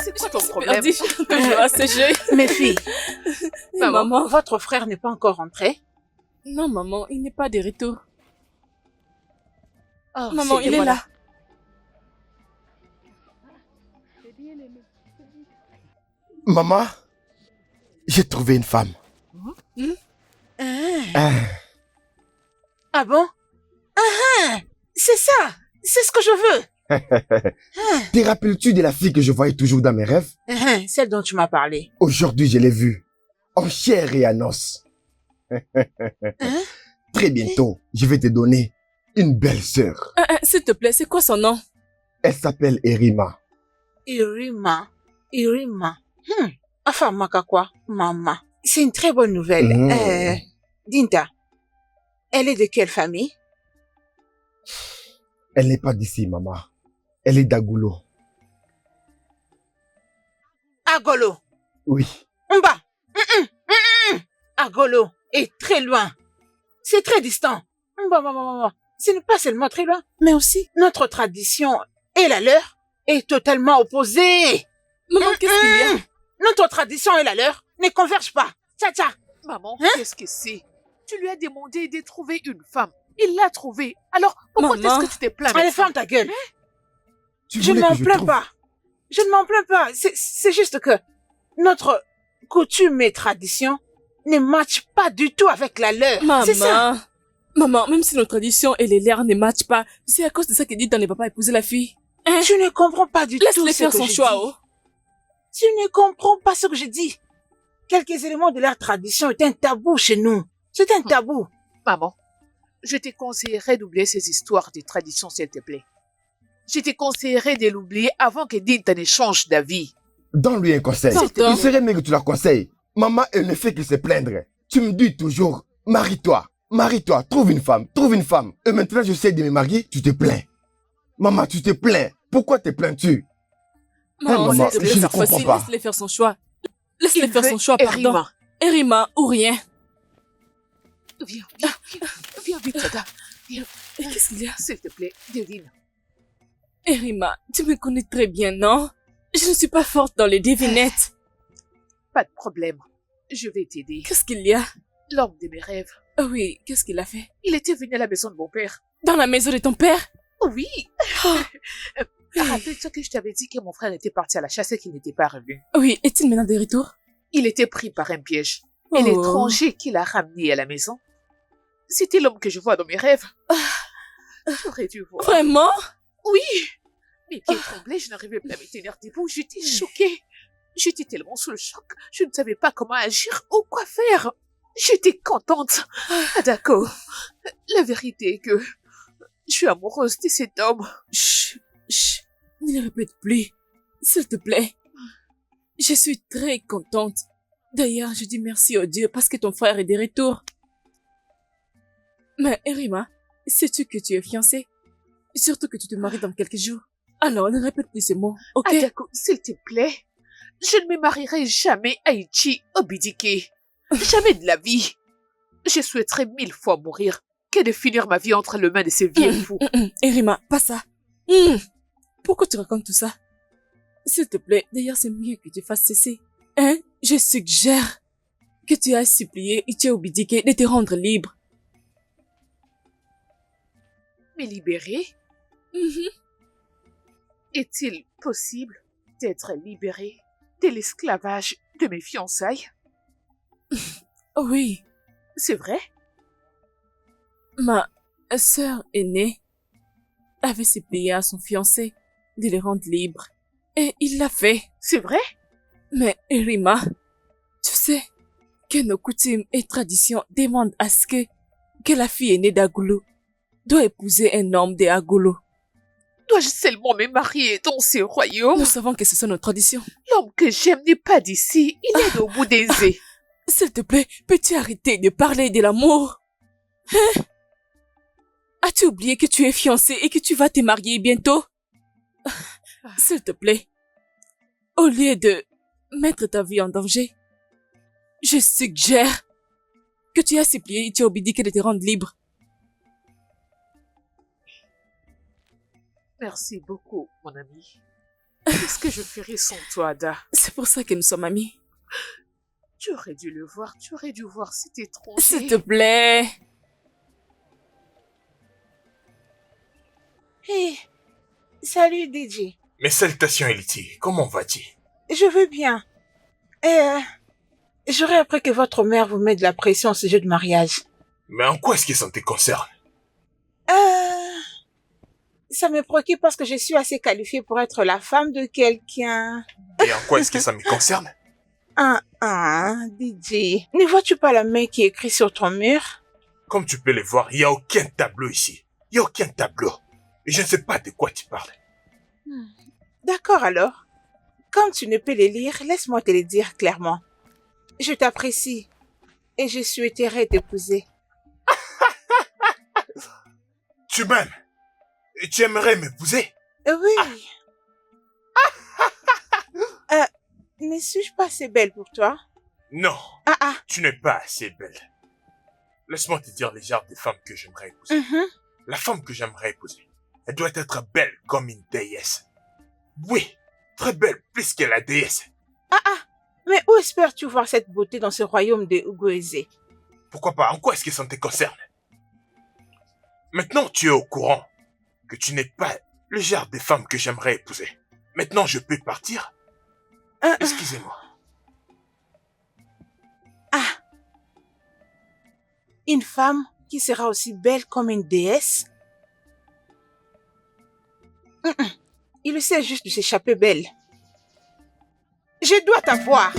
C'est quoi ton problème? Perdu, je peux à ce jeu. Mes filles, Maman. votre frère n'est pas encore rentré? Non, maman, il n'est pas de retour. Oh, Maman, c'est il est voilà. là. Maman, j'ai trouvé une femme. Ah, Ah bon? C'est ça! C'est ce que je veux! te rappelles-tu de la fille que je voyais toujours dans mes rêves? Celle dont tu m'as parlé. Aujourd'hui, je l'ai vue. En chair et en os. Très bientôt, je vais te donner une belle sœur. S'il te plaît, c'est quoi son nom? Elle s'appelle Erima. Irima. Enfin, Makakwa, maman. C'est une très bonne nouvelle. Dinta, elle est de quelle famille? Elle n'est pas d'ici, maman. Elle est d'Agoulo. Agolo. Oui. Mba. Agolo est très loin. C'est très distant. Mba. Ce n'est pas seulement très loin, mais aussi notre tradition et la leur est totalement opposée. Maman, qu'est-ce qu'il y a? Notre tradition et la leur ne convergent pas. Tcha. Maman, qu'est-ce que c'est? Tu lui as demandé de trouver une femme. Il l'a trouvée. Alors, pourquoi Maman. est-ce que tu t'es plaint? Allez, ferme ta gueule. Tu Je ne voulais m'en que je plains trouve- pas. Je ne m'en plains pas. C'est juste que notre coutume et tradition ne matchent pas du tout avec la leur. C'est ça. Maman, même si nos traditions et les leurs ne matchent pas, c'est à cause de ça que Dita ne va pas épouser la fille. Hein? Tu ne comprends pas du tout Laisse-les ce faire que son je choix, dis. oh. Tu ne comprends pas ce que je dis. Quelques éléments de leur tradition est un tabou chez nous. C'est un tabou. Maman, je te conseillerais d'oublier ces histoires de traditions, s'il te plaît. Je te conseillerais de l'oublier avant que Dinta ne change d'avis. Donne-lui un conseil. Pardon. Il serait mieux que tu la conseilles. Maman, elle ne fait que se plaindre. Tu me dis toujours, marie-toi, trouve une femme. Et maintenant, je sais de me marier, tu te plains. Maman, tu te plains. Pourquoi te plains-tu? Maman, maman, s'il te plaît, je ne cette fois-ci, comprends pas. laisse-les faire son choix. Laisse-les Il faire veut son choix, pardon. Erima. Erima ou rien. Viens vite, Sada. Viens, Et qu'est-ce qu'il y a? s'il te plaît, devine. Erima, tu me connais très bien, non? Je ne suis pas forte dans les devinettes. Pas de problème. Je vais t'aider. Qu'est-ce qu'il y a? L'homme de mes rêves. Ah oui, qu'est-ce qu'il a fait? Il était venu à la maison de mon père. Dans la maison de ton père? Oui. Rappelle-toi que je t'avais dit que mon frère était parti à la chasse et qu'il n'était pas revenu. Oui, est-il maintenant de retour? Il était pris par un piège. Et Oh. l'étranger qui l'a ramené à la maison, c'était l'homme que je vois dans mes rêves. J'aurais dû voir. Vraiment? Oui. Mes pieds tremblaient, je n'arrivais pas à me tenir debout. J'étais choquée. J'étais tellement sous le choc. Je ne savais pas comment agir ou quoi faire. J'étais contente. Ah, d'accord. La vérité est que je suis amoureuse de cet homme. Chut, ne le répète plus. S'il te plaît. Je suis très contente. D'ailleurs, je dis merci au Dieu parce que ton frère est de retour. Mais Erima, sais-tu que tu es fiancée? Surtout que tu te maries dans quelques jours. Alors, ne répète plus ces mots, ok? Ah, d'accord, s'il te plaît. Je ne me marierai jamais à Ichi Obidike. Jamais de la vie. Je souhaiterais 1000 fois mourir que de finir ma vie entre les mains de ces vieux fous. Erima, pas ça. Pourquoi tu racontes tout ça? S'il te plaît, d'ailleurs, c'est mieux que tu fasses cesser. Hein? Je suggère que tu ailles supplier Ichi Obidike de te rendre libre. Me libérer? Est-il possible d'être libéré de l'esclavage de mes fiançailles? Oui, C'est vrai? ma sœur aînée avait supplié à son fiancé de le rendre libre. Et il l'a fait. C'est vrai? Mais Erima, tu sais que nos coutumes et traditions demandent à ce que la fille aînée d'Agolo doit épouser un homme de Agolo. Dois-je seulement me marier dans ce royaume? Nous savons que ce sont nos traditions. L'homme que j'aime n'est pas d'ici, il est au bout des ais. S'il te plaît, peux-tu arrêter de parler de l'amour? Hein? As-tu oublié que tu es fiancé et que tu vas te marier bientôt? S'il te plaît, au lieu de mettre ta vie en danger, je suggère que tu as supplié Ichio Obidike de te rendre libre. Merci beaucoup, mon ami. Qu'est-ce que je ferais sans toi, Ada? C'est pour ça que nous sommes amis. Tu aurais dû le voir, tu aurais dû voir cet étranger. S'il te plaît. Hey, salut DJ. Mes salutations, Eliti. Comment vas-tu? Je veux bien. J'aurais appris que votre mère vous met de la pression au sujet du mariage. Mais en quoi est-ce que ça te concerne? Ça me préoccupe parce que je suis assez qualifiée pour être la femme de quelqu'un. Et en quoi est-ce que ça me concerne? DJ. Ne vois-tu pas la main qui est écrite sur ton mur? Comme tu peux le voir, il n'y a aucun tableau ici. Il n'y a aucun tableau. Et je ne sais pas de quoi tu parles. D'accord alors. Quand tu ne peux les lire, laisse-moi te le dire clairement. Je t'apprécie et je souhaiterais t'épouser. Tu m'aimes? Et tu aimerais m'épouser? Oui. Ne suis-je pas assez belle pour toi? Non. Tu n'es pas assez belle. Laisse-moi te dire les genres de femmes que j'aimerais épouser. La femme que j'aimerais épouser, elle doit être belle comme une déesse. Oui, très belle, plus que la déesse. Mais où espères-tu voir cette beauté dans ce royaume de Ugoeze? Pourquoi pas? En quoi est-ce que ça te concerne? Maintenant, tu es au courant que tu n'es pas le genre de femme que j'aimerais épouser. Maintenant, je peux partir? Excusez-moi. Une femme qui sera aussi belle comme une déesse? Il essaie juste de s'échapper belle. Je dois t'avoir.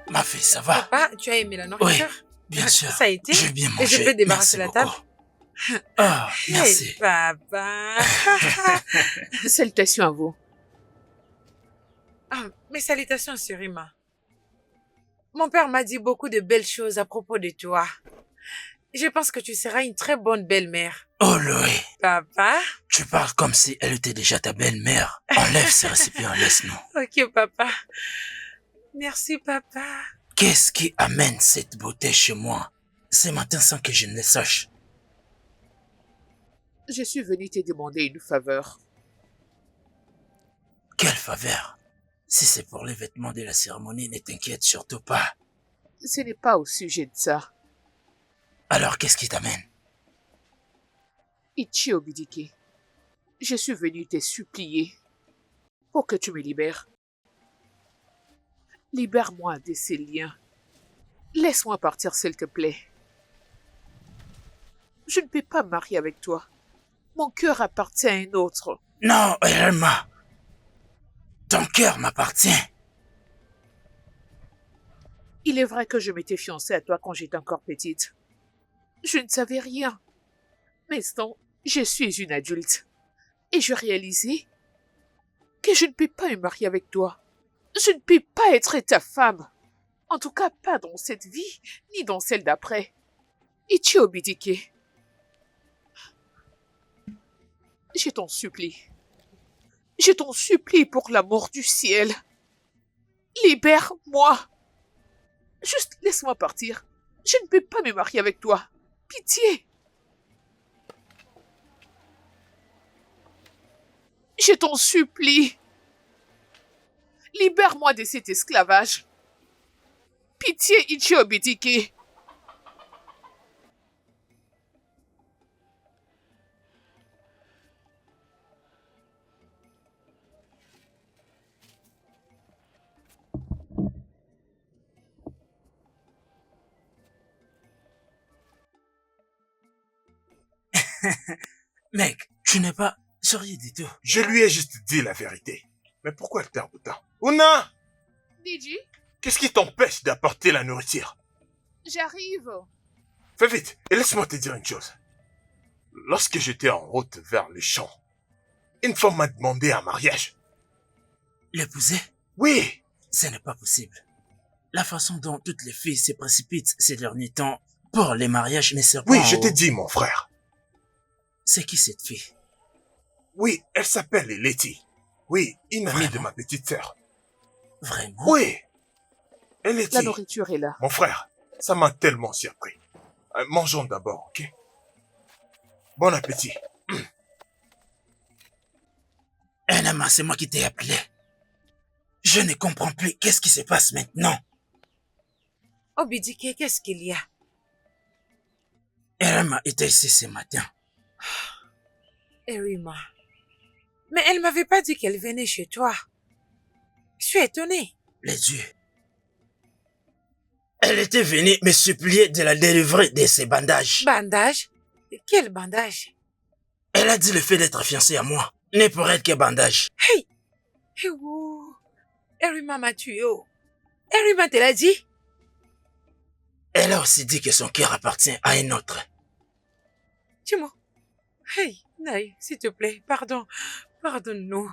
Ma fille, ça va? Papa, tu as aimé la nourriture? Oui, bien sûr. Ça a été? J'ai bien mangé. Et je peux débarrasser la table? Merci. Hey, papa. Salutations à vous. Mes salutations, Surima. Mon père m'a dit beaucoup de belles choses à propos de toi. Je pense que tu seras une très bonne belle-mère. Oh, Louis. Papa? Tu parles comme si elle était déjà ta belle-mère. Enlève ce récipient, laisse-nous. Ok, papa. Merci, papa. Qu'est-ce qui amène cette beauté chez moi ce matin sans que je ne le sache? Je suis venu te demander une faveur. Quelle faveur? Si c'est pour les vêtements de la cérémonie, ne t'inquiète surtout pas. Ce n'est pas au sujet de ça. Alors, qu'est-ce qui t'amène? Ichio Obidike, je suis venu te supplier pour que tu me libères. Libère-moi de ces liens. Laisse-moi partir, s'il te plaît. Je ne peux pas me marier avec toi. Mon cœur appartient à un autre. Non, Irma. Ton cœur m'appartient. Il est vrai que je m'étais fiancée à toi quand j'étais encore petite. Je ne savais rien. Maintenant, je suis une adulte. Et je réalisais que je ne peux pas me marier avec toi. Je ne peux pas être ta femme. En tout cas, pas dans cette vie, ni dans celle d'après. Ichio Obidike. Je t'en supplie. Je t'en supplie pour l'amour du ciel. Libère-moi. Juste laisse-moi partir. Je ne peux pas me marier avec toi. Pitié. Je t'en supplie. Libère-moi de cet esclavage. Pitié, Ichio Obidike. Mec, tu n'es pas sérieux du tout. Je lui ai juste dit la vérité. Mais pourquoi elle perd autant? Ouna! Didi, Qu'est-ce qui t'empêche d'apporter la nourriture? j'arrive. Fais vite et laisse-moi te dire une chose. Lorsque j'étais en route vers le champ, une femme m'a demandé un mariage. L'épouser? Oui, Ce n'est pas possible. La façon dont toutes les filles se précipitent ces derniers temps pour les mariages me surprend. oui, je t'ai dit, mon frère. C'est qui cette fille? Oui, elle s'appelle Letty. Oui, une amie de Vraiment? ma petite sœur. Vraiment? Oui. Elle est La nourriture est là. Mon frère, ça m'a tellement surpris. Mangeons d'abord, ok? Bon appétit. Enama, c'est moi qui t'ai appelé. Je ne comprends plus. Qu'est-ce qui se passe maintenant? Obidike, qu'est-ce qu'il y a? Enama était ici ce matin. Erima. Mais elle m'avait pas dit qu'elle venait chez toi. Je suis étonnée. Les dieux. Elle était venue me supplier de la délivrer de ses bandages. Bandage? Quel bandage? Elle a dit le fait d'être fiancée à moi n'est pour elle que bandage. Hey! Hey, wow. Erima m'a tué. Oh. Erima te l'a dit? Elle a aussi dit que son cœur appartient à un autre. Dis-moi. Hey, Naï, s'il te plaît, pardon. Pardonne-nous.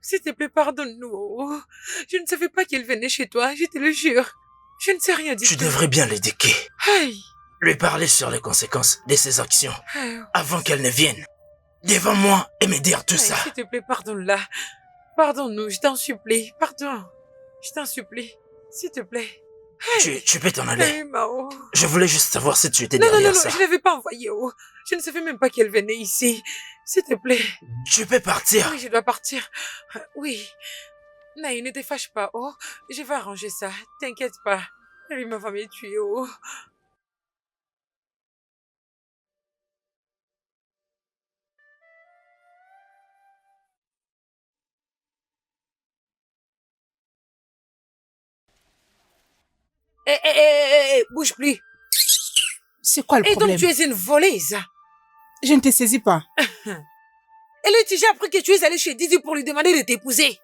S'il te plaît, pardonne-nous. Oh. Je ne savais pas qu'elle venait chez toi, je te le jure. Je ne sais rien du tout. Tu devrais bien l'éduquer. Hey! Lui parler sur les conséquences de ses actions Hey. avant qu'elle ne vienne devant moi et me dire tout Hey, ça. s'il te plaît, pardonne-la. Pardonne-nous, je t'en supplie. Pardon. Je t'en supplie. S'il te plaît. Hey. Tu peux t'en aller. Hey, Mao. Je voulais juste savoir si tu étais Non, non, derrière non, ça. je ne l'avais pas envoyée. Oh. Je ne savais même pas qu'elle venait ici. S'il te plaît. Tu peux partir. Oui, je dois partir. Oui. Naï, ne te fâche pas. Oh, je vais arranger ça. T'inquiète pas. Elle m'a va me tuer. Oh. Bouge plus. C'est quoi le Et problème? donc tu es une voleuse. Je ne te saisis pas. Et le j'ai appris que tu es allée chez Didi pour lui demander de t'épouser.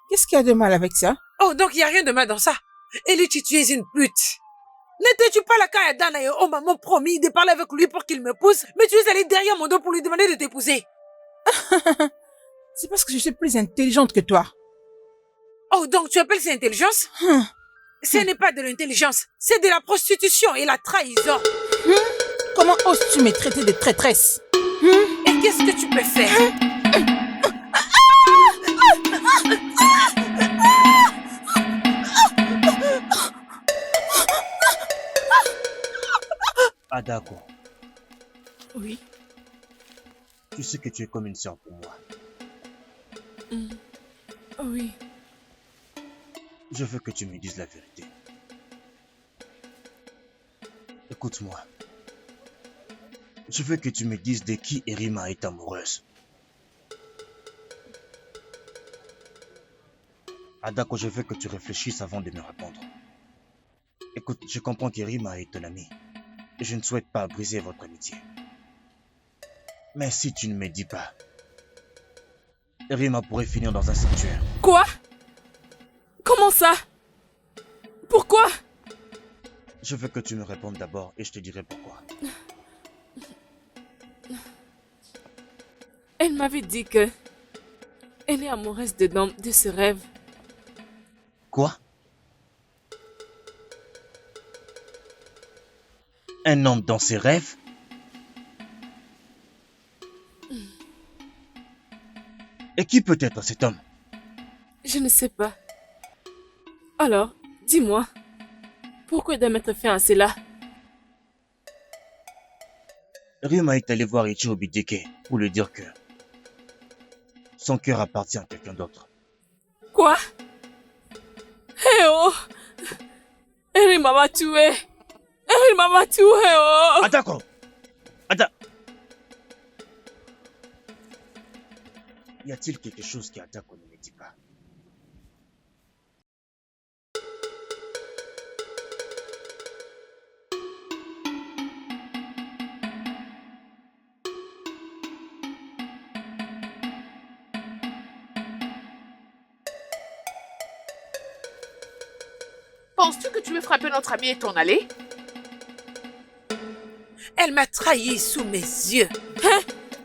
Qu'est-ce qu'il y a de mal avec ça? Oh, donc il n'y a rien de mal dans ça. Et le tu es une pute. N'étais-tu pas là quand Adana et Oh maman promis de parler avec lui pour qu'il m'épouse, mais tu es allée derrière mon dos pour lui demander de t'épouser. C'est parce que je suis plus intelligente que toi. Oh, donc tu appelles ça intelligence? Ce n'est pas de l'intelligence, c'est de la prostitution et la trahison. Comment oses-tu me traiter de traîtresse? Et qu'est-ce que tu peux faire? Adako, Oui. tu sais que tu es comme une sœur pour moi. Oui. Je veux que tu me dises la vérité. Écoute-moi. Je veux que tu me dises de qui Erima est amoureuse. Adako, je veux que tu réfléchisses avant de me répondre. Écoute, je comprends qu'Erima est ton amie. Et je ne souhaite pas briser votre amitié. Mais si tu ne me dis pas, Erima pourrait finir dans un sanctuaire. Quoi? Comment ça? Pourquoi? Je veux que tu me répondes d'abord et je te dirai pourquoi. Elle m'avait dit que elle est amoureuse de ses rêves. Quoi? Un homme dans ses rêves? Et qui peut être cet homme? Je ne sais pas. Alors, dis-moi, pourquoi de mettre fin à cela? Rima est allé voir Ichi Obidike pour lui dire que son cœur appartient à quelqu'un d'autre. Quoi? Eh oh! Erima m'a tué! Erima m'a tué, oh! Adako! Y a-t-il quelque chose qu'Adako ne me dit pas? Penses-tu que tu veux frapper notre ami et t'en aller? Elle m'a trahi sous mes yeux. Hein?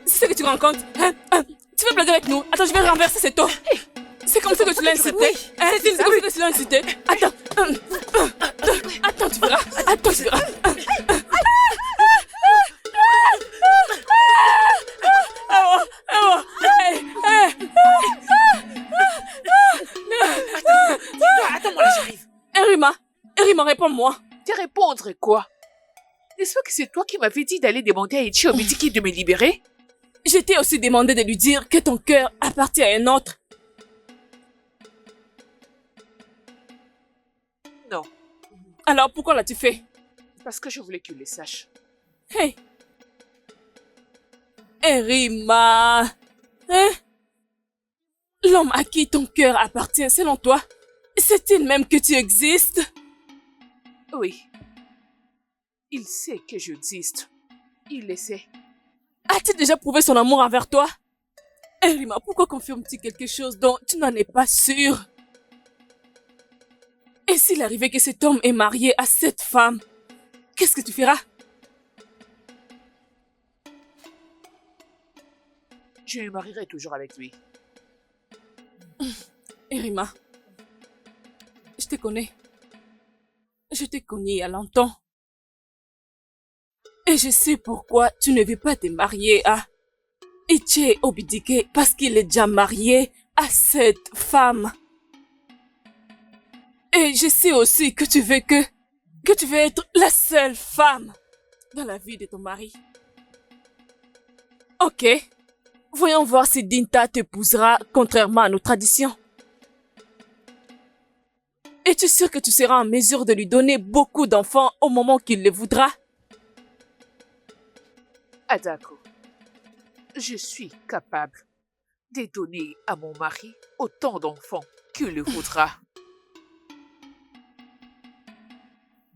C'est ce que tu rends compte? Hein? Tu veux blaguer avec nous? Attends, je vais renverser cette eau. C'est comme ça que tu l'as incité. Oui, Hein? C'est comme ça que tu l'as incité. Attends. Attends, tu verras. Attends, tu verras. Attends-moi là, j'arrive. Erima, réponds-moi. Te répondre quoi? N'est-ce pas que c'est toi qui m'avais dit d'aller demander à Ichi Obidike de me libérer? Je t'ai aussi demandé de lui dire que ton cœur appartient à un autre. Non, Alors pourquoi l'as-tu fait? parce que je voulais qu'il le sache. Hey. Erima. Hein? L'homme à qui ton cœur appartient, selon toi, sait-il même que tu existes? Oui. Il sait que j'existe. Il le sait. A-t-il déjà prouvé son amour envers toi? Erima, pourquoi confirmes-tu quelque chose dont tu n'en es pas sûr? Et s'il arrivait que cet homme est marié à cette femme, qu'est-ce que tu feras? Je me marierai toujours avec lui. Erima, je te connais. Je t'ai connu il y a longtemps. Et je sais pourquoi tu ne veux pas te marier à Ichi Obidike parce qu'il est déjà marié à cette femme. Et je sais aussi que tu veux être la seule femme dans la vie de ton mari. Ok. Voyons voir si Dinta t'épousera contrairement à nos traditions. Es-tu sûr que tu seras en mesure de lui donner beaucoup d'enfants au moment qu'il le voudra? Adako, je suis capable de donner à mon mari autant d'enfants qu'il le voudra.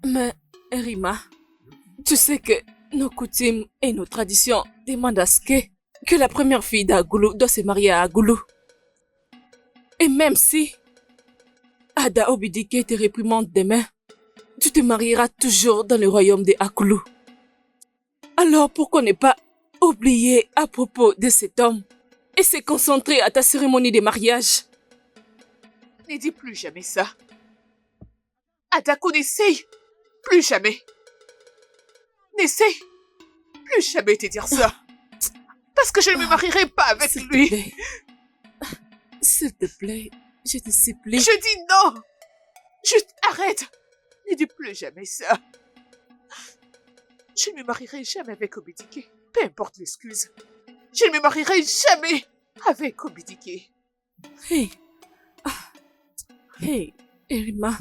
Mais, Erima, tu sais que nos coutumes et nos traditions demandent à ce que la première fille d'Agulu doit se marier à Agulu. Et même si Ada Obidike te réprimande demain, tu te marieras toujours dans le royaume de Agulu. Alors pourquoi ne pas oublier à propos de cet homme et se concentrer à ta cérémonie de mariage? Ne dis plus jamais ça. Adako, n'essaye plus jamais. N'essaye plus jamais de dire ça. Parce que je ne me marierai pas avec lui. S'il te plaît, je te supplie. Je dis non. Juste arrête. Ne dis plus jamais ça. Je ne me marierai jamais avec Obidike. Peu importe l'excuse. Je ne me marierai jamais avec Obidike. Hey. Hey, Erima.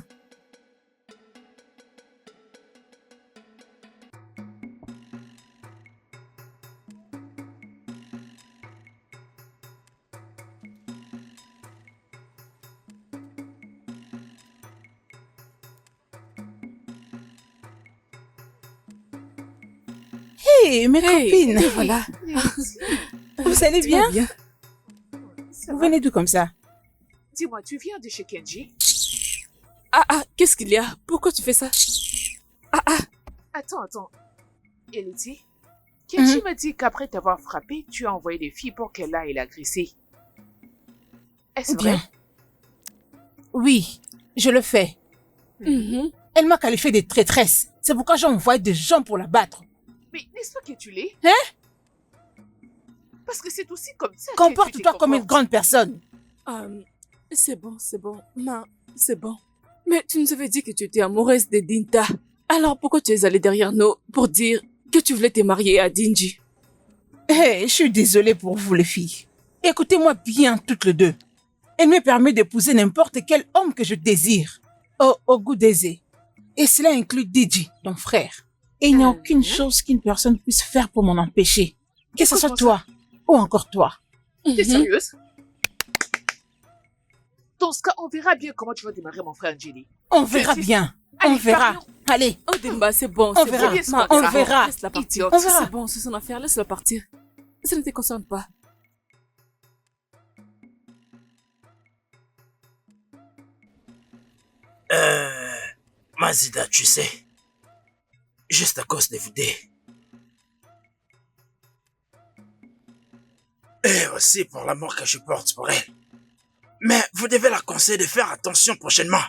Hey, mes copines. Et voilà. Vous allez bien? Ça Vous va? venez d'où comme ça? Dis-moi, tu viens de chez Kenji? Qu'est-ce qu'il y a? Pourquoi tu fais ça? Attends. Elodie, Kenji m'a dit qu'après t'avoir frappé, tu as envoyé des filles pour qu'elle aille l'agresser. Est-ce vrai? Bien. Oui, je le fais. Mhm. Elle m'a qualifiée de traîtresse. C'est pourquoi j'ai envoyé des gens pour la battre. Mais n'est-ce pas que tu l'es? Hein? Parce que c'est aussi comme ça que Comporte-toi tu comme une grande personne. C'est bon, c'est bon. Mais tu nous avais dit que tu étais amoureuse de Dinta. Alors pourquoi tu es allée derrière nous pour dire que tu voulais te marier à Dinji? Je suis désolée pour vous les filles. Écoutez-moi bien toutes les deux. Elle me permet d'épouser n'importe quel homme que je désire. Au goût d'aisé. Et cela inclut Diji, ton frère. Et il n'y a aucune chose qu'une personne puisse faire pour m'en empêcher. Que ce soit toi ou encore toi. T'es sérieuse? Dans ce cas, on verra bien comment tu vas démarrer mon frère Angeli. On verra bien. Allez, On verra. parlons. Allez. Oh Dimba, c'est bon, On c'est verra. bon. Ma, On c'est bon. verra. Laisse-la partir. Idiote. On verra. C'est bon, c'est son affaire, laisse-la partir. Ça ne te concerne pas. Mazida, tu sais, juste à cause de vous deux. Et aussi pour l'amour que je porte pour elle. Mais vous devez la conseiller de faire attention prochainement.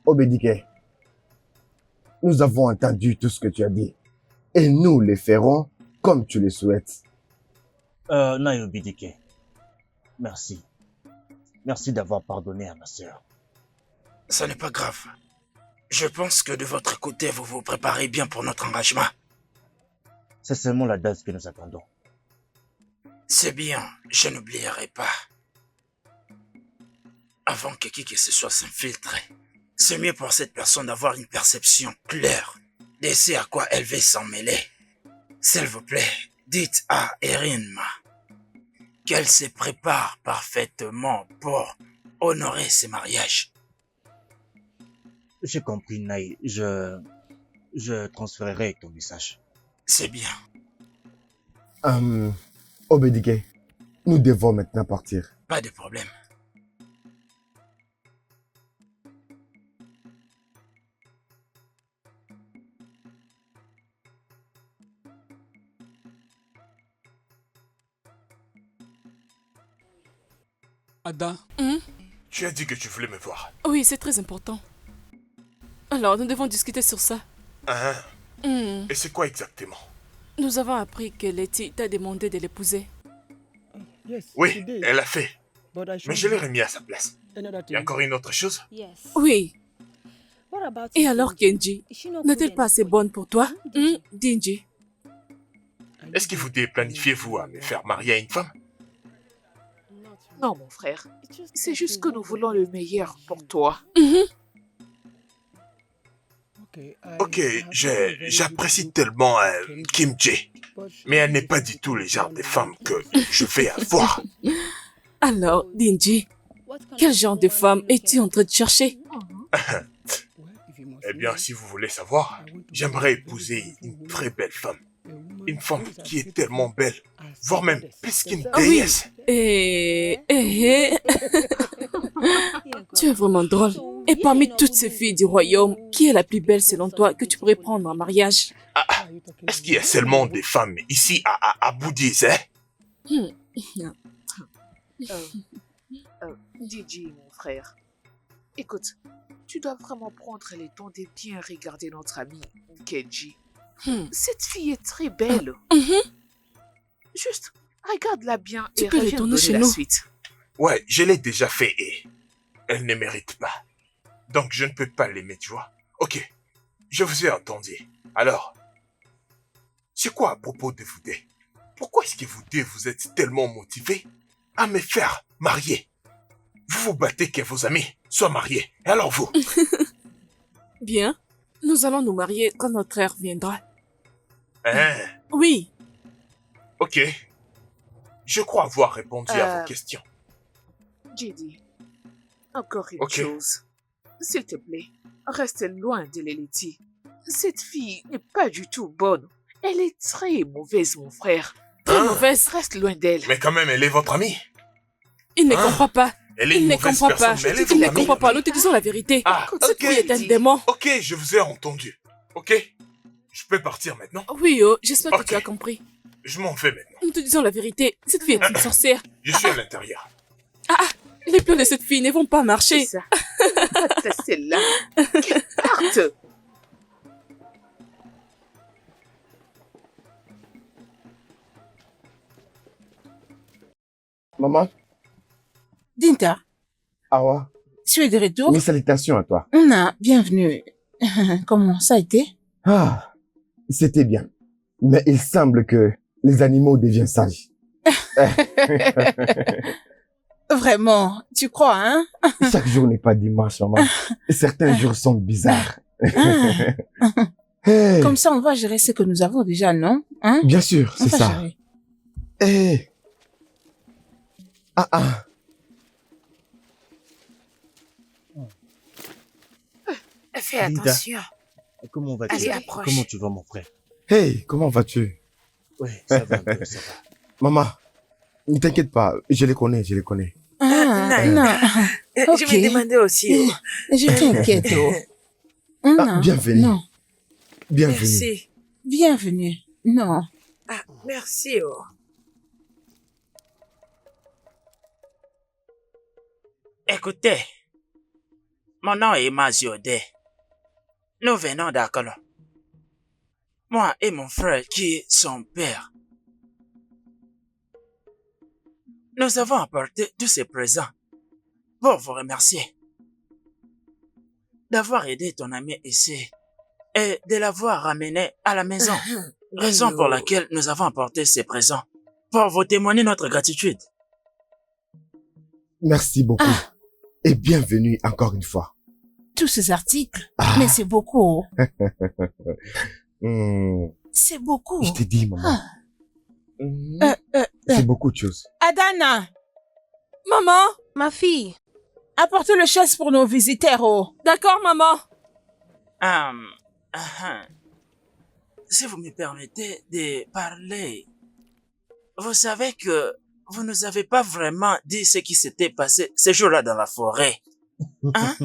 Obédiké, nous avons entendu tout ce que tu as dit. Et nous les ferons comme tu le souhaites. Naï Obédiké, merci. Merci d'avoir pardonné à ma sœur. Ça n'est pas grave. Je pense que de votre côté, vous vous préparez bien pour notre engagement. C'est seulement la date que nous attendons. C'est bien, je n'oublierai pas. Avant que qui que ce soit s'infiltre, c'est mieux pour cette personne d'avoir une perception claire de ce à quoi elle veut s'en mêler. S'il vous plaît, dites à Erinma qu'elle se prépare parfaitement pour honorer ce mariage. J'ai compris, Naï. Je transférerai ton message. C'est bien. Obédiké, nous devons maintenant partir. Pas de problème. Ada, Tu as dit que tu voulais me voir. Oui, c'est très important. Alors, nous devons discuter sur ça. Hein? Hmm. Et c'est quoi exactement? Nous avons appris que Letty t'a demandé de l'épouser. Oui, elle l'a fait. Mais je l'ai remis à sa place. Il y a encore une autre chose? Oui. Et alors, Kenji, n'est-elle pas assez bonne pour toi? Dinji. Est-ce que vous planifiez-vous à me faire marier à une femme? Non, mon frère. C'est juste que nous voulons le meilleur pour toi. Ok, j'apprécie tellement Kim Jae. Mais elle n'est pas du tout le genre de femme que je vais avoir. Alors, Dinji, quel genre de femme es-tu en train de chercher? Eh bien, si vous voulez savoir, j'aimerais épouser une très belle femme. Une femme qui est tellement belle, voire même plus qu'une déesse. Tu es vraiment drôle. Et parmi toutes ces filles du royaume, qui est la plus belle selon toi que tu pourrais prendre en mariage? Est-ce qu'il y a seulement des femmes ici à Bouddhis, hein? DJ, mon frère. Écoute, tu dois vraiment prendre le temps de bien regarder notre amie, Kenji. Cette fille est très belle. Juste, regarde-la bien et peux reviens retourner donner chez la nous. suite. Ouais, je l'ai déjà fait et elle ne mérite pas. Donc je ne peux pas l'aimer, tu vois. Ok, je vous ai entendu. Alors, c'est quoi à propos de vous deux? Pourquoi est-ce que vous deux vous êtes tellement motivés à me faire marier? Vous vous battez que vos amis soient mariés. Et alors vous? Bien, nous allons nous marier quand notre heure viendra. Hein? Oui. Ok. Je crois avoir répondu à vos questions. JD, encore une Ok. chose. S'il te plaît, reste loin de Leleti. Cette fille n'est pas du tout bonne. Elle est très mauvaise, mon frère. Très mauvaise. Reste loin d'elle. Mais quand même, elle est votre amie. Il ne comprend pas. Elle est Il une ne mauvaise comprend pas. personne, mais elle est Il ne votre amie. comprend pas. Nous te disons la vérité. Ah, Cette fille est un ok. démon. Ok, je vous ai entendu. Ok? Je peux partir maintenant? Oui, j'espère Ok. que tu as compris. Je m'en vais maintenant. Nous te disons la vérité. Cette fille est une sorcière. Je suis à l'intérieur. Les plans de cette fille ne vont pas marcher. C'est ça. Pas celle-là. Qu'elle parte. Maman, Dinta, Awa, tu es de retour? mes salutations à toi. Bienvenue. Comment ça a été? Ah, c'était bien. Mais il semble que les animaux deviennent sages. Vraiment, tu crois, hein? Chaque jour n'est pas dimanche, maman. Et certains jours sont bizarres. Hey, Comme ça, on va gérer ce que nous avons déjà, non? Hein? bien sûr, On c'est va ça. gérer. Hey. Ah. Fais Linda. attention. Comment vas-tu? Allez, approche. Comment tu vas, mon frère? Hey, comment vas-tu? Oui, ça va un peu, ça va. Maman, ne t'inquiète pas, je les connais, je les connais. Non. Je Ok. vais demander aussi. Oh. Je t'inquiète. Oh. Non. Bienvenue. Non. Bienvenue. Merci. Bienvenue. Non. Ah, merci. Oh. Écoutez, mon nom est Maziode. Nous venons d'Akolo. Moi et mon frère qui est son père. Nous avons apporté tous ces présents pour vous remercier d'avoir aidé ton ami ici et de l'avoir ramené à la maison. Raison pour laquelle nous avons apporté ces présents pour vous témoigner notre gratitude. Merci beaucoup. Et bienvenue encore une fois. Tous ces articles. Mais c'est beaucoup. C'est beaucoup. Je t'ai dit, maman. C'est beaucoup de choses. Adana, Maman, Ma fille, apportez le chaise pour nos visiteurs. Oh. d'accord, maman. Si vous me permettez de parler, vous savez que vous nous avez pas vraiment dit ce qui s'était passé ce jour-là dans la forêt. Hein?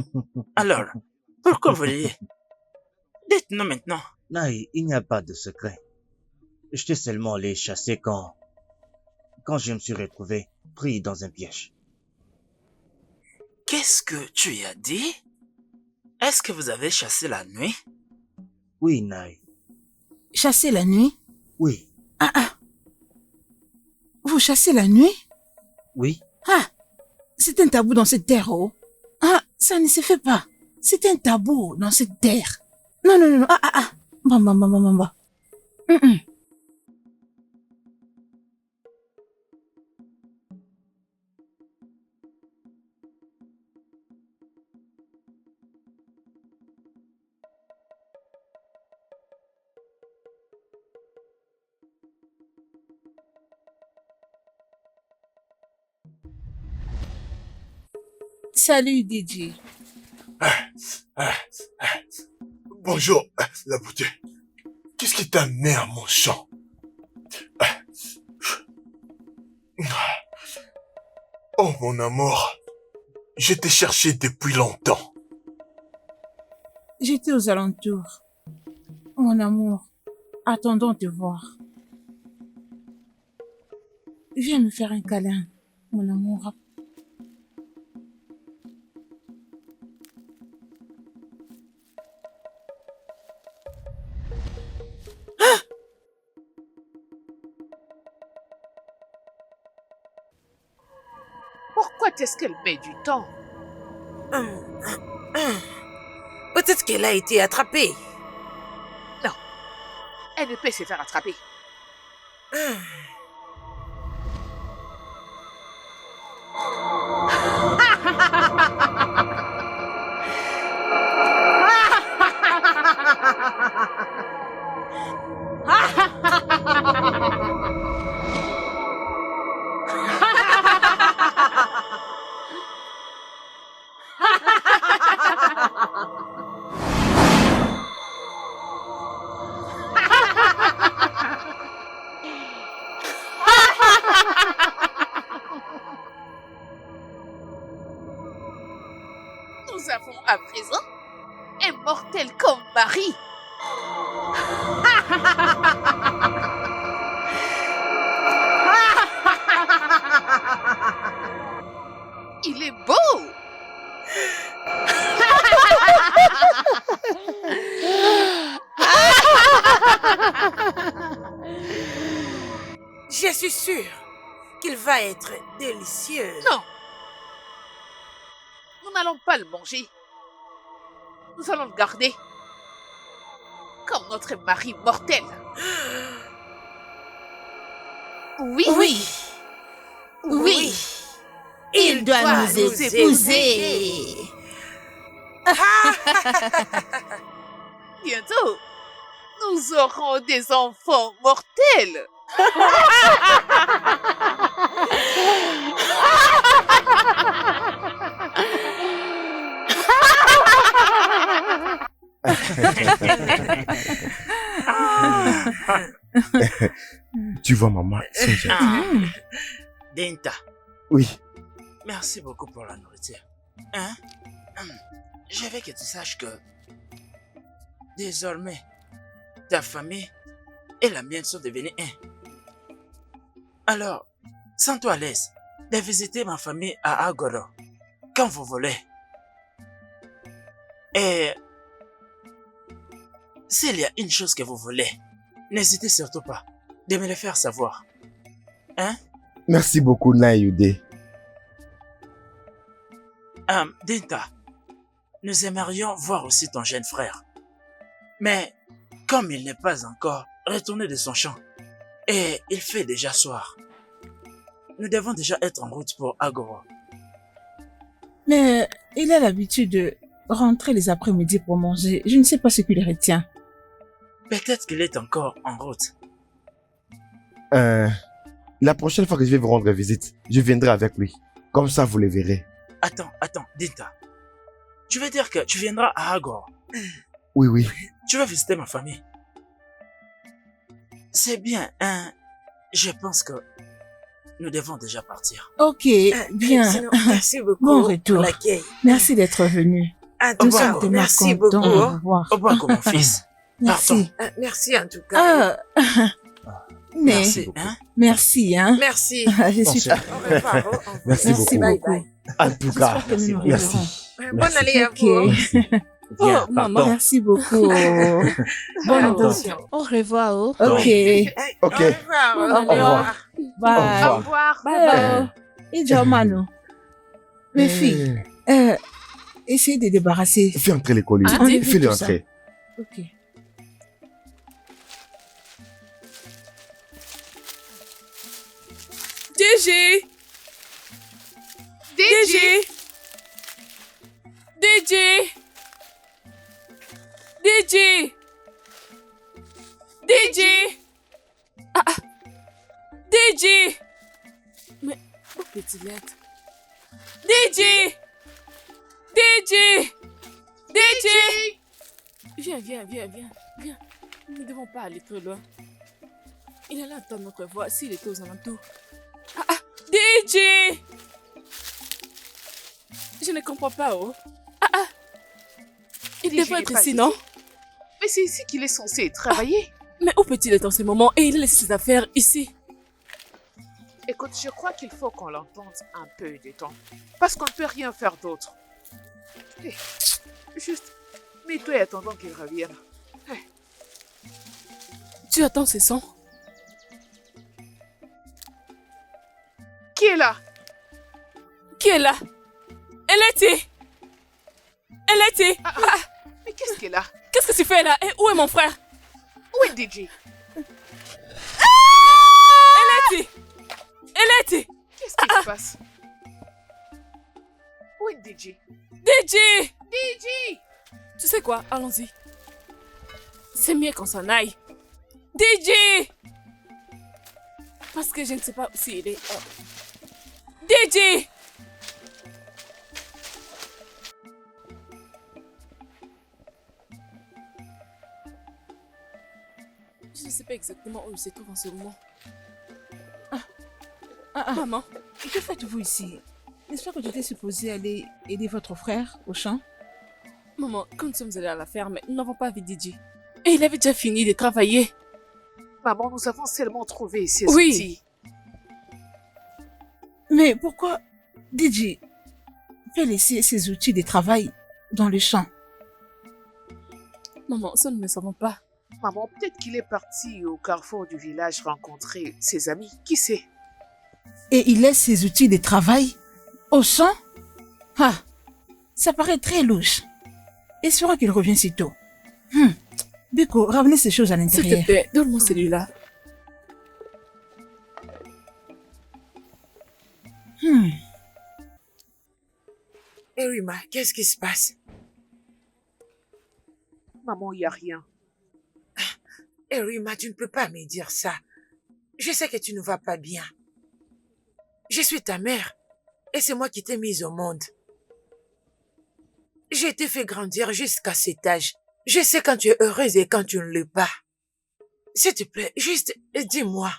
Alors, pourquoi vous riez? Dites-nous maintenant. Naï, il n'y a pas de secret. J'étais seulement allé chasser quand je me suis retrouvé pris dans un piège. Qu'est-ce que tu y as dit? Est-ce que vous avez chassé la nuit? Oui, Naï. Chasser la nuit? Oui. Vous chassez la nuit? Oui. C'est un tabou dans cette terre. Oh. Ça ne se fait pas. C'est un tabou dans cette terre. Non. Bon. Salut, DJ. Bonjour, la beauté. Qu'est-ce qui t'a amené à mon champ? Oh, mon amour. Je t'ai cherché depuis longtemps. J'étais aux alentours. Mon amour, attendons de te voir. Viens me faire un câlin, mon amour. Pourquoi est-ce qu'elle met du temps? Peut-être qu'elle a été attrapée. Non, elle ne peut se faire attraper. Nous avons à présent un mortel comme Marie. Il est beau. Je suis sûre qu'il va être délicieux. Non. Nous n'allons pas le manger. Nous allons le garder. Comme notre mari mortel. Oui. Il doit nous épouser. Bientôt, nous aurons des enfants mortels. Tu vois, maman, c'est gentil. Dinta, Oui. Merci beaucoup pour la nourriture. Hein? Je veux que tu saches que désormais, ta famille et la mienne sont devenues un. Alors, sens-toi à l'aise de visiter ma famille à Agoro quand vous voulez. Et s'il y a une chose que vous voulez, n'hésitez surtout pas de me le faire savoir. Hein? Merci beaucoup, Nayude. Dinta, nous aimerions voir aussi ton jeune frère. Mais comme il n'est pas encore retourné de son champ, et il fait déjà soir, nous devons déjà être en route pour Agoro. Mais il a l'habitude de rentrer les après-midi pour manger. Je ne sais pas ce qui le retient. Peut-être qu'il est encore en route. La prochaine fois que je vais vous rendre visite, je viendrai avec lui. Comme ça, vous le verrez. Attends, Dinta. Tu veux dire que tu viendras à Agoro? Oui, oui. Tu vas visiter ma famille? C'est bien, hein? Je pense que nous devons déjà partir. Ok, bien. Sinon, merci beaucoup Bon pour retour. l'accueil. Merci d'être venu. En Nous tout cas, sommes tellement merci contents beaucoup. de vous voir. Au revoir, mon fils. Merci. Merci en tout cas. Mais Merci, hein? merci, hein. Merci. Je suis Merci. Au revoir. Au revoir. Merci beaucoup. Bye beaucoup. bye. En tout cas, J'espère que nous nous merci. reverrons. Bonne année à Ok. vous. Oh, maman. Merci beaucoup. Bon Attention. Au revoir. Oh. Ok. Ok. Au revoir. Au Au revoir. Bye. Au revoir. Bye bye. Et Mano. Mes filles, essayez de débarrasser. Fais entrer les colis. Ah, oui, Fais-le tout ça. entrer. Ok. DG. DG. DG. DG. DG. Ah. DG. Mais, oh, petite lettre. DG. DG. DG. Viens. Nous ne devons pas aller trop loin. Il allait entendre notre voix s'il était aux alentours. DJ! Je ne comprends pas, oh. Il DJ devrait n'est être pas ici, ici. non? Mais c'est ici qu'il est censé travailler. Mais où peut-il être en ce moment? Et il laisse ses affaires ici. Écoute, je crois qu'il faut qu'on l'entende un peu de temps. Parce qu'on ne peut rien faire d'autre. Hé, juste, mets-toi et attendons qu'il revienne. Tu attends ces sons? Qui est là? Qui est là? Eleti! Eleti! Mais qu'est-ce qu'elle a? Qu'est-ce que tu fais là? Et où est mon frère? Où est DJ? Eleti! Eleti! Qu'est-ce qui se passe? Où est DJ? DJ! DJ! Tu sais quoi? Allons-y. C'est mieux qu'on s'en aille. DJ! Parce que je ne sais pas s'il il est... DJ! Je ne sais pas exactement où il se trouve en ce moment. Maman, Et que faites-vous ici? N'est-ce pas que tu étais supposé aller aider votre frère au champ? maman, quand nous sommes allés à la ferme, nous n'avons pas vu DJ. Et il avait déjà fini de travailler. Maman, nous avons seulement trouvé ces Oui. outils. Mais pourquoi DJ fait laisser ses outils de travail dans le champ? Maman, ça nous ne savons pas. Maman, peut-être qu'il est parti au carrefour du village rencontrer ses amis. Qui sait? Et il laisse ses outils de travail au champ? Ah, ça paraît très louche. Espérons qu'il revienne si tôt. Biko, ramenez ces choses à S'il te l'intérieur. plaît, donne-moi celui-là. Erima, qu'est-ce qui se passe? Maman, il n'y a rien. Erima, tu ne peux pas me dire ça. Je sais que tu ne vas pas bien. Je suis ta mère et c'est moi qui t'ai mise au monde. J'ai été fait grandir jusqu'à cet âge. Je sais quand tu es heureuse et quand tu ne l'es pas. S'il te plaît, juste dis-moi.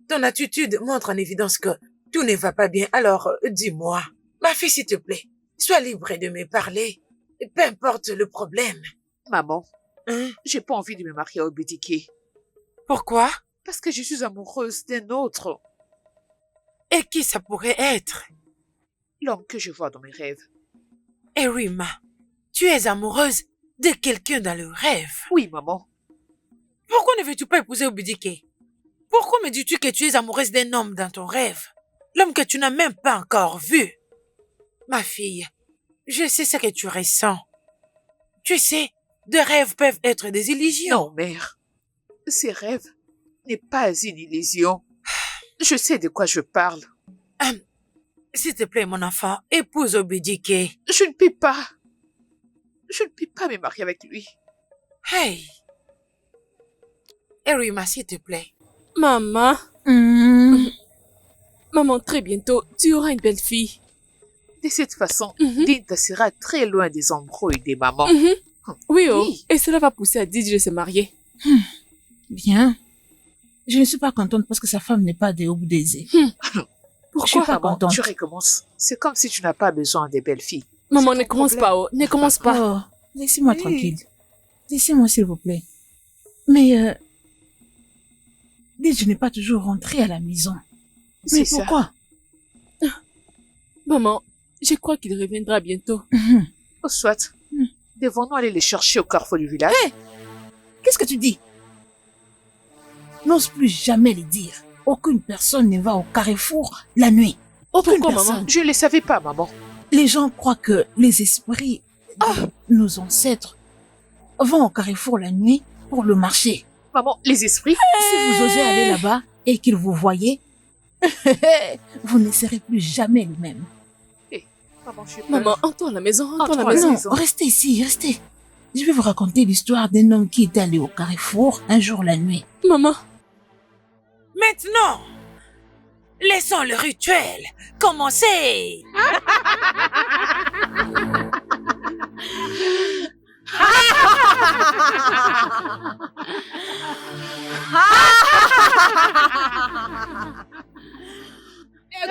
Ton attitude montre en évidence que tout ne va pas bien, alors dis-moi. Ma fille, s'il te plaît, sois libre de me parler. Peu importe le problème. Maman, Hein? j'ai pas envie de me marier au Bidike. Pourquoi? Parce que je suis amoureuse d'un autre. Et qui ça pourrait être? L'homme que je vois dans mes rêves. Erima, tu es amoureuse de quelqu'un dans le rêve. Oui, maman. Pourquoi ne veux-tu pas épouser Obidike? Pourquoi me dis-tu que tu es amoureuse d'un homme dans ton rêve? L'homme que tu n'as même pas encore vu. Ma fille, je sais ce que tu ressens. Tu sais, de rêves peuvent être des illusions. Non, mère. Ces rêves n'est pas une illusion. Je sais de quoi je parle. S'il te plaît, mon enfant, épouse Obidike. Je ne peux pas. Je ne peux pas me marier avec lui. Hey! Erima, s'il te plaît. Maman, Hmm. maman, très bientôt, tu auras une belle fille. De cette façon, Mhm. Dinta sera très loin des embrouilles des mamans. Mhm. Oui, oh. Oui. Et cela va pousser à Didi de se marier. Bien. Je ne suis pas contente parce que sa femme n'est pas de Obudeze. Je suis Pourquoi? pas Maman, contente. tu recommences. C'est comme si tu n'as pas besoin des belles filles. Maman, C'est ne ton commence problème. pas, oh. Ne commence pas. Oh, laissez-moi Oui. tranquille. Laissez-moi, s'il vous plaît. Mais, je n'ai pas toujours rentré à la maison. C'est Mais ça. pourquoi? Maman, je crois qu'il reviendra bientôt. Au soit, devons-nous aller les chercher au carrefour du village? Qu'est-ce que tu dis? N'ose plus jamais le dire. Aucune personne ne va au carrefour la nuit. Aucune Pourquoi, personne. maman? Je ne le savais pas, maman. Les gens croient que les esprits de nos ancêtres vont au carrefour la nuit pour le marché. Maman, les esprits? Si vous osez aller là-bas et qu'ils vous voient, vous ne serez plus jamais le même. Maman, je suis Maman, entre à la maison, entre à la Entre à la maison. Non, maison. restez ici, restez. Je vais vous raconter l'histoire d'un homme qui est allé au carrefour un jour la nuit. Maman, Maintenant, laissons le rituel commencer.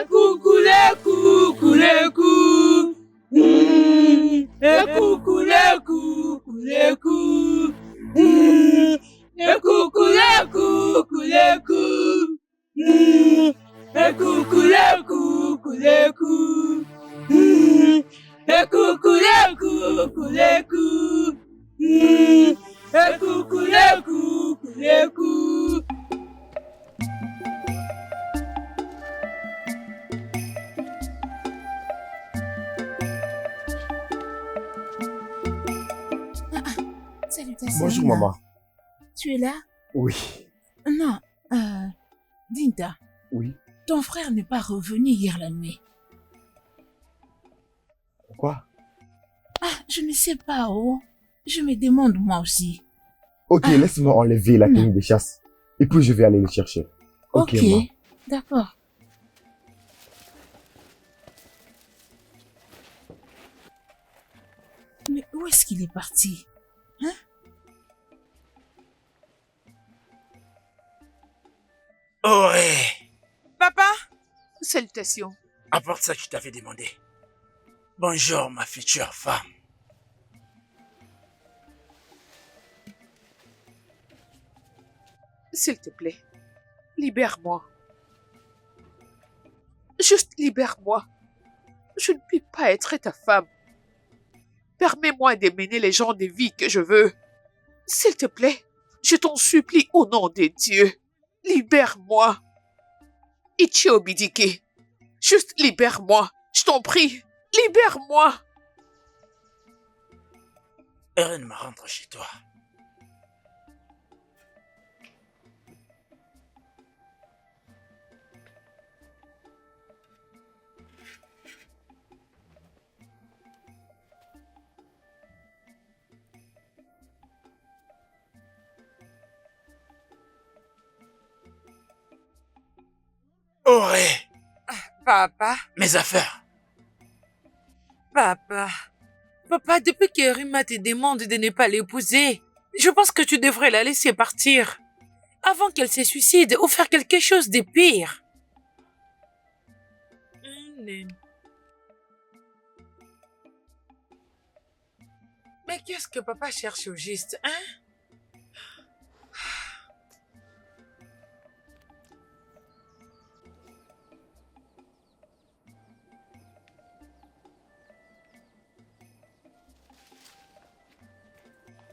Coucou les coucou les coucou. Coucou les coucou les coucou. Coucou les coucou les coucou. Coucou les coucou les coucou. Coucou les coucou les coucou. Coucou les coucou les coucou. Salutations. Bonjour, maman. Tu es là? Oui. Non, Dinta, Oui. ton frère n'est pas revenu hier la nuit. Pourquoi? Ah, je ne sais pas, oh. Je me demande moi aussi. Ok, laisse-moi enlever la tenue de chasse. Et puis je vais aller le chercher. Ok, maman. D'accord. Mais où est-ce qu'il est parti? Oh, hé! Papa, Salutations. Apporte ça que je t'avais demandé. Bonjour, ma future femme. S'il te plaît, libère-moi. Juste libère-moi. Je ne puis pas être ta femme. Permets-moi de mener les gens de vie que je veux. S'il te plaît, je t'en supplie au nom de Dieu. Libère-moi. Ichio Bidike. Juste libère-moi. Je t'en prie. Libère-moi. Erin m'a rentre chez toi. Oh, hé! papa, Mes affaires. papa. Papa, depuis que Rima te demande de ne pas l'épouser, je pense que tu devrais la laisser partir. Avant qu'elle se suicide ou faire quelque chose de pire. Mais qu'est-ce que papa cherche au juste, hein?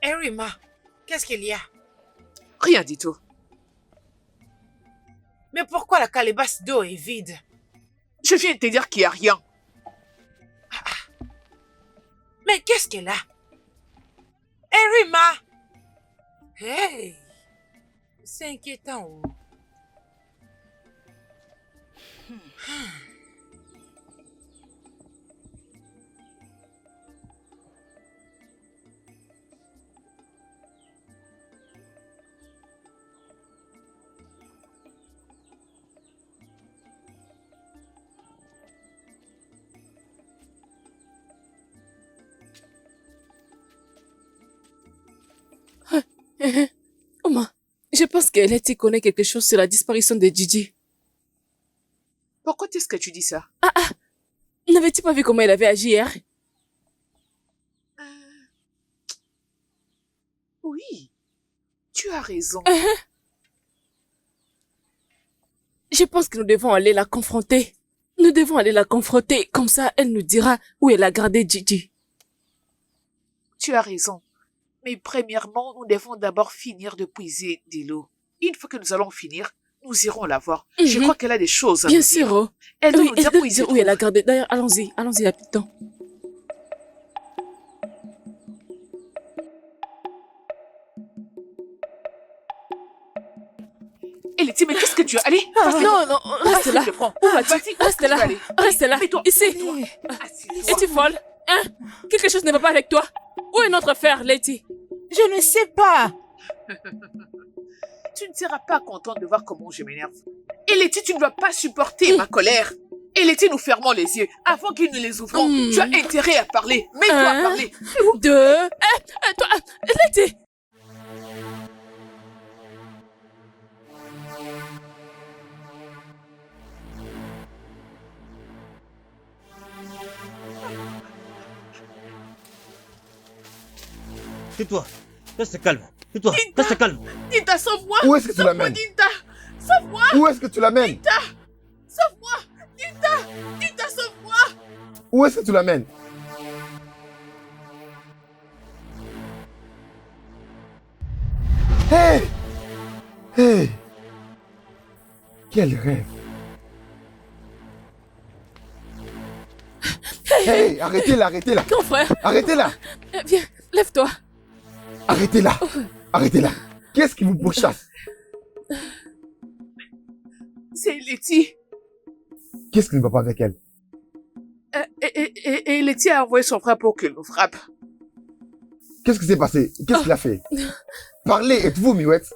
Erima, qu'est-ce qu'il y a? Rien du tout. Mais pourquoi la calebasse d'eau est vide? Je viens de te dire qu'il n'y a rien. Mais qu'est-ce qu'elle a? Erima! Hey! C'est inquiétant. Oh. Oma, je pense qu'Eleti connaît quelque chose sur la disparition de Gigi. Pourquoi est-ce que tu dis ça? N'avais-tu pas vu comment elle avait agi hier? Oui, tu as raison. Je pense que nous devons aller la confronter. Nous devons aller la confronter, comme ça elle nous dira où elle a gardé Gigi. Tu as raison. Mais premièrement, nous devons d'abord finir de puiser de l'eau. Une fois que nous allons finir, nous irons la voir. Je crois qu'elle a des choses à Bien nous sûr, dire. oh. Elle doit Oui, nous elle dire doit où nous ils dire se où elle a trouvent. gardé. D'ailleurs, allons-y, rapidement. Eleti, mais qu'est-ce que tu as? Allez, Non, non, reste là. je le prends. Où vas-tu? Vas-y, où est-ce Reste que tu là. vas aller? Reste là. Mets-toi, Ici. mets-toi. Assieds-toi. Es-tu folle? Hein? Quelque chose ne va pas avec toi. Où est notre frère, Letty? Je ne sais pas. Tu ne seras pas contente de voir comment je m'énerve. Eleti, tu ne vas pas supporter ma colère. Eleti, nous fermons les yeux. Avant qu'ils ne les ouvrons, tu as intérêt à parler. Mets-toi à parler. Toi, Letty! Tais-toi. Reste calme. Tais-toi. Reste calme. Dinta, sauve-moi. Où est-ce que tu Sauve-moi, l'amènes? Dinta. Sauve-moi. Où est-ce que tu l'amènes? Sauve-moi. Dinta. Dinta, sauve-moi. Où est-ce que tu l'amènes? Hey! Hey! Quel rêve! Hey! Arrêtez-la, arrêtez-la! Grand frère, Arrêtez-la! viens, lève-toi. Arrêtez-la! Arrêtez-la! Qu'est-ce qui vous pourchasse? C'est Eleti. Qu'est-ce qui ne va pas avec elle? Et Eleti a envoyé son frère pour qu'il nous frappe. Qu'est-ce qui s'est passé? Qu'est-ce qu'il a fait? Parlez, êtes-vous, Miouette?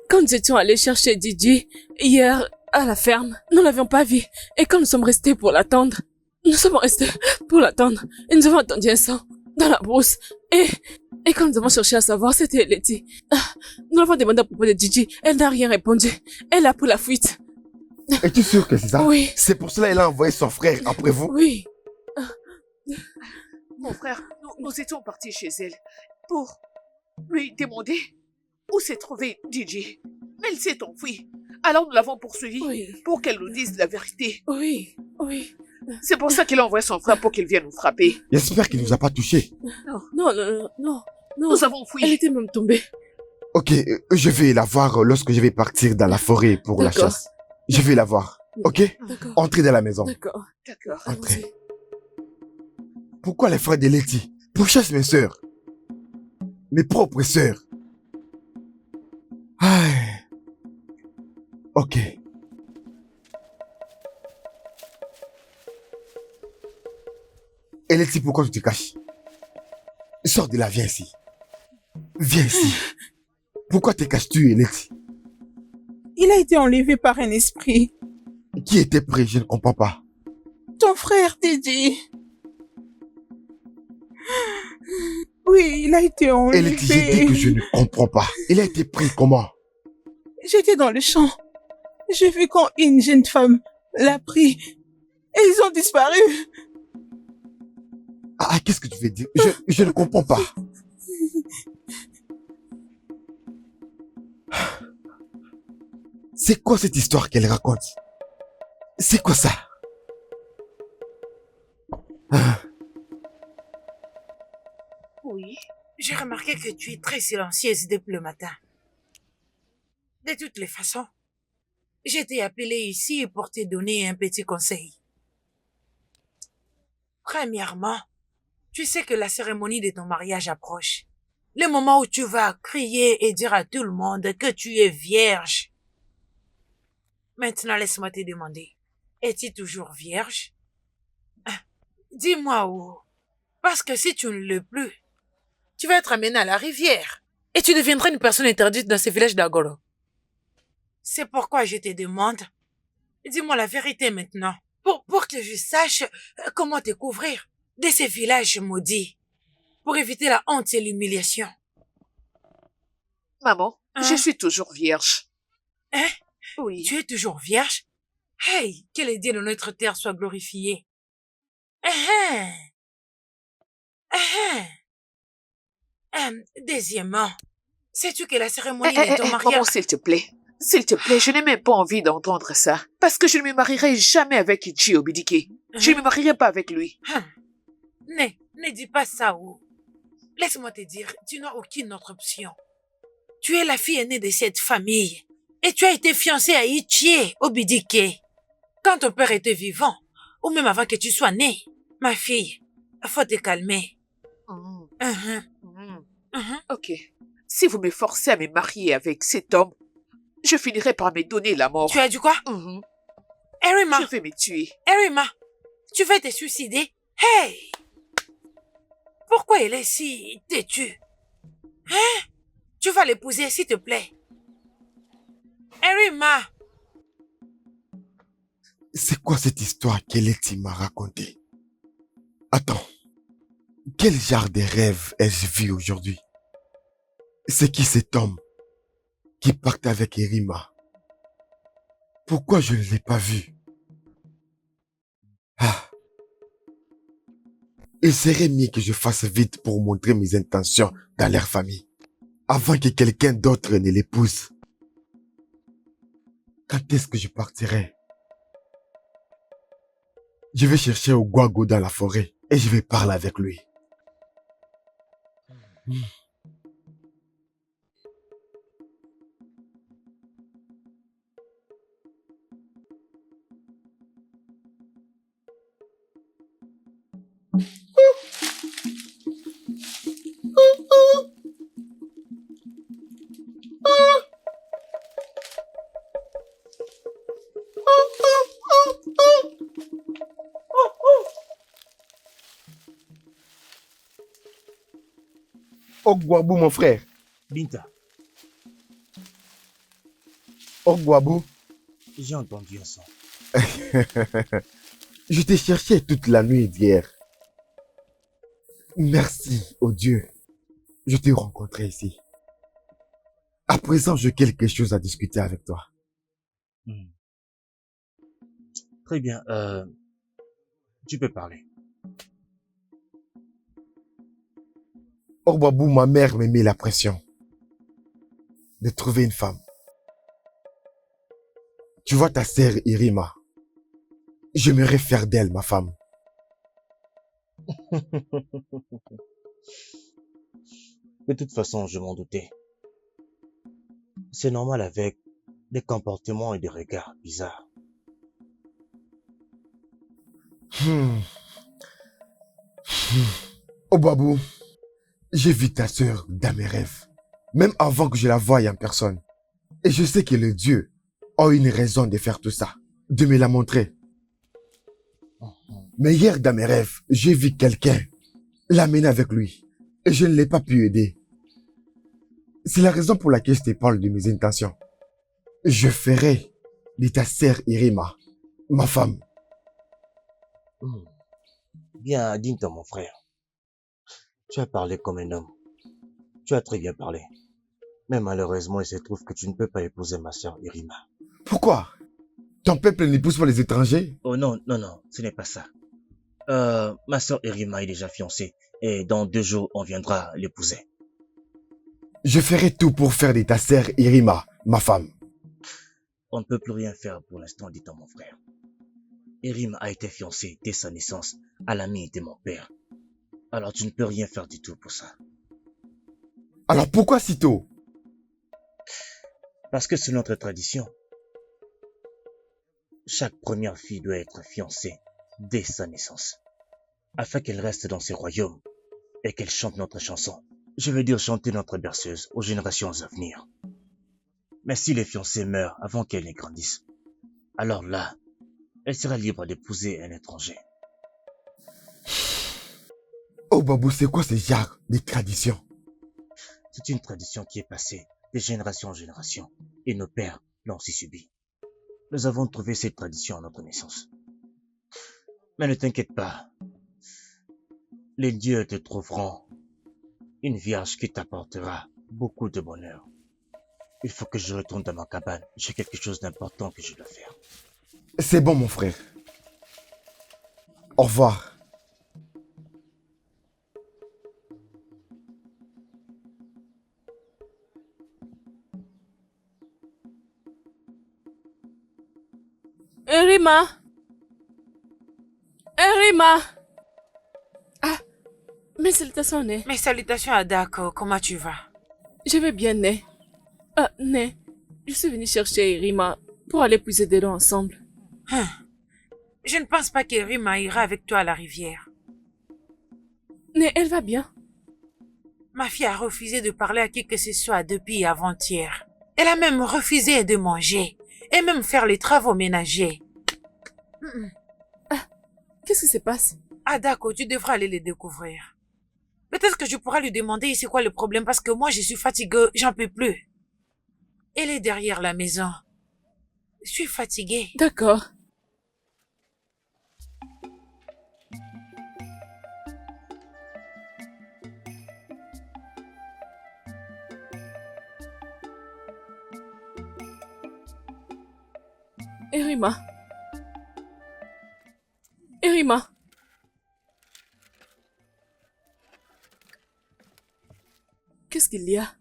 Quand nous étions allés chercher Gigi, hier, à la ferme, nous l'avions pas vu. Et quand nous sommes restés pour l'attendre, et nous avons entendu un son dans la brousse. Et quand nous avons cherché à savoir, c'était Letty. Nous l'avons demandé à propos de Gigi. Elle n'a rien répondu. Elle a pris la fuite. Es-tu sûr que c'est ça? Oui. C'est pour cela qu'elle a envoyé son frère après vous? Oui. Mon frère, nous étions partis chez elle pour lui demander où s'est trouvé Gigi. Mais elle s'est enfuie. Alors nous l'avons poursuivie pour qu'elle nous dise la vérité. Oui. C'est pour ça qu'il a envoyé son frère pour qu'il vienne nous frapper. J'espère qu'il ne nous a pas touchés. Non. Nous avons fui. Elle était même tombée. Ok, je vais la voir lorsque je vais partir dans la forêt pour la D'accord. chasse. Je vais la voir, ok? D'accord. Entrez dans la maison. D'accord. Entrez. Pourquoi les frères de Letty pourchassent mes sœurs? Mes propres sœurs. Aïe. Ok. Et Letty, pourquoi tu te caches? Sors de là, viens ici. Viens ici. Pourquoi te caches-tu, Letty? Il a été enlevé par un esprit. Qui était prêt? Je ne comprends pas. Ton frère, Didi. Oui, il a été enlevé. Et Letty, j'ai dit que je ne comprends pas. Il a été pris comment? J'étais dans le champ. J'ai vu quand une jeune femme l'a pris. Et ils ont disparu. Qu'est-ce que tu veux dire? Je ne comprends pas. C'est quoi cette histoire qu'elle raconte? C'est quoi ça? Oui, j'ai remarqué que tu es très silencieuse depuis le matin. De toutes les façons, j'ai été appelée ici pour te donner un petit conseil. Premièrement, tu sais que la cérémonie de ton mariage approche. Le moment où tu vas crier et dire à tout le monde que tu es vierge. Maintenant, laisse-moi te demander, es-tu toujours vierge? Dis-moi où. Parce que si tu ne l'es plus, tu vas être amené à la rivière et tu deviendras une personne interdite dans ce village d'Agoro. C'est pourquoi je te demande, dis-moi la vérité maintenant, pour que je sache comment te couvrir de ces villages maudits, pour éviter la honte et l'humiliation. Maman, je suis toujours vierge. Hein? Oui. Tu es toujours vierge? Hey, que le Dieu de notre terre soit glorifié. Deuxièmement, sais-tu que la cérémonie de ton mariage... Maman, s'il te plaît. S'il te plaît, je n'ai même pas envie d'entendre ça. Parce que je ne me marierai jamais avec Ichi Obidike. Je ne me marierai pas avec lui. Ne dis pas ça, ou. Laisse-moi te dire, tu n'as aucune autre option. Tu es la fille aînée de cette famille. Et tu as été fiancée à Ichi Obidike. Quand ton père était vivant, ou même avant que tu sois née, ma fille, faut te calmer. Ok. Si vous me forcez à me marier avec cet homme, je finirai par me donner la mort. Tu as dit quoi? Erima. Je vais me tuer. Erima, tu veux te suicider? Hey! Pourquoi elle est si têtue? Hein? Tu vas l'épouser, s'il te plaît. Erima! C'est quoi cette histoire qu'Eleti m'a racontée? Attends. Quel genre de rêve ai-je vu aujourd'hui? C'est qui cet homme qui part avec Erima? Pourquoi je ne l'ai pas vu? Il serait mieux que je fasse vite pour montrer mes intentions dans leur famille, avant que quelqu'un d'autre ne l'épouse. Quand est-ce que je partirai? Je vais chercher Ogwago dans la forêt et je vais parler avec lui. Ogwabou, mon frère. Binta, Ogwabou. j'ai entendu un son. Je t'ai cherché toute la nuit d'hier. Merci, oh Dieu. Je t'ai rencontré ici. À présent, j'ai quelque chose à discuter avec toi. Très bien, tu peux parler. Ogwabou, ma mère me met la pression de trouver une femme. Tu vois ta sœur Irima. J'aimerais faire d'elle ma femme. De toute façon, je m'en doutais. C'est normal avec des comportements et des regards bizarres. Ogwabou, j'ai vu ta sœur dans mes rêves, même avant que je la voie en personne. Et je sais que le Dieu a une raison de faire tout ça, de me la montrer. Mais hier, dans mes rêves, j'ai vu quelqu'un l'amener avec lui. Et je ne l'ai pas pu aider. C'est la raison pour laquelle je te parle de mes intentions. Je ferai de ta sœur Irima ma femme. Bien, Dinta, mon frère. Tu as parlé comme un homme. Tu as très bien parlé. Mais malheureusement, il se trouve que tu ne peux pas épouser ma sœur Irima. Pourquoi? Ton peuple n'épouse pas les étrangers? Oh non, non, non, ce n'est pas ça. Ma sœur Erima est déjà fiancée et dans 2 jours, on viendra l'épouser. Je ferai tout pour faire de ta sœur Irima, ma femme. On ne peut plus rien faire pour l'instant, dit mon frère. Erim a été fiancée dès sa naissance à l'ami de mon père. Alors tu ne peux rien faire du tout pour ça. Alors pourquoi si tôt? Parce que c'est notre tradition. Chaque première fille doit être fiancée dès sa naissance, afin qu'elle reste dans ses royaumes et qu'elle chante notre chanson. Je veux dire chanter notre berceuse aux générations à venir. Mais si les fiancés meurent avant qu'elle ne grandisse, alors là, elle sera libre d'épouser un étranger. Oh Babou, c'est quoi ce genre de tradition? C'est une tradition qui est passée de génération en génération, et nos pères l'ont aussi subi. Nous avons trouvé cette tradition à notre naissance. Mais ne t'inquiète pas, les dieux te trouveront une vierge qui t'apportera beaucoup de bonheur. Il faut que je retourne dans ma cabane, j'ai quelque chose d'important que je dois faire. C'est bon mon frère. Au revoir. Erima! Erima! Ah, mes salutations, Né. Mes salutations à Dako, comment tu vas? Je vais bien, Né. Ah, Né, je suis venue chercher Erima pour aller puiser des dents ensemble. Je ne pense pas qu'Erima ira avec toi à la rivière. Né, elle va bien. Ma fille a refusé de parler à qui que ce soit depuis avant-hier. Elle a même refusé de manger et même faire les travaux ménagers. Ah, qu'est-ce qui se passe? Ah d'accord, tu devras aller les découvrir. Peut-être que je pourrai lui demander c'est quoi le problème parce que moi je suis fatiguée, j'en peux plus. Elle est derrière la maison. Je suis fatiguée. D'accord. Erima. Erima. Qu'est-ce qu'il y a?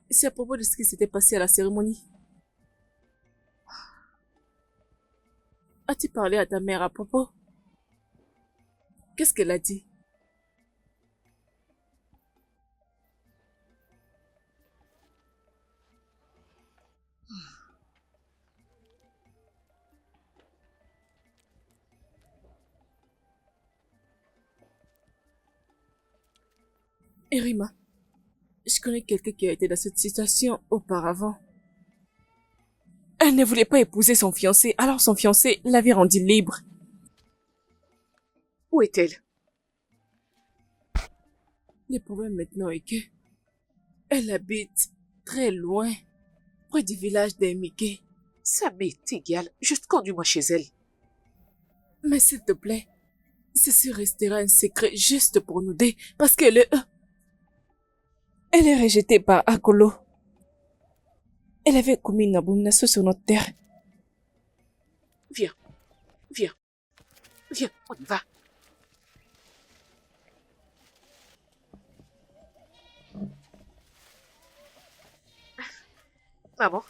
C'est à propos de ce qui s'était passé à la cérémonie. As-tu parlé à ta mère à propos? Qu'est-ce qu'elle a dit? Erima, je connais quelqu'un qui a été dans cette situation auparavant. Elle ne voulait pas épouser son fiancé, alors son fiancé l'avait rendue libre. Où est-elle? Le problème maintenant est que elle habite très loin, près du village d'Emike. Ça m'est égal, juste conduis-moi chez elle. Mais s'il te plaît, ceci restera un secret juste pour nous deux, parce qu'elle elle est rejetée par Akolo. Elle avait commis une abomination sur notre terre. Viens, viens, viens, on y va. Maman.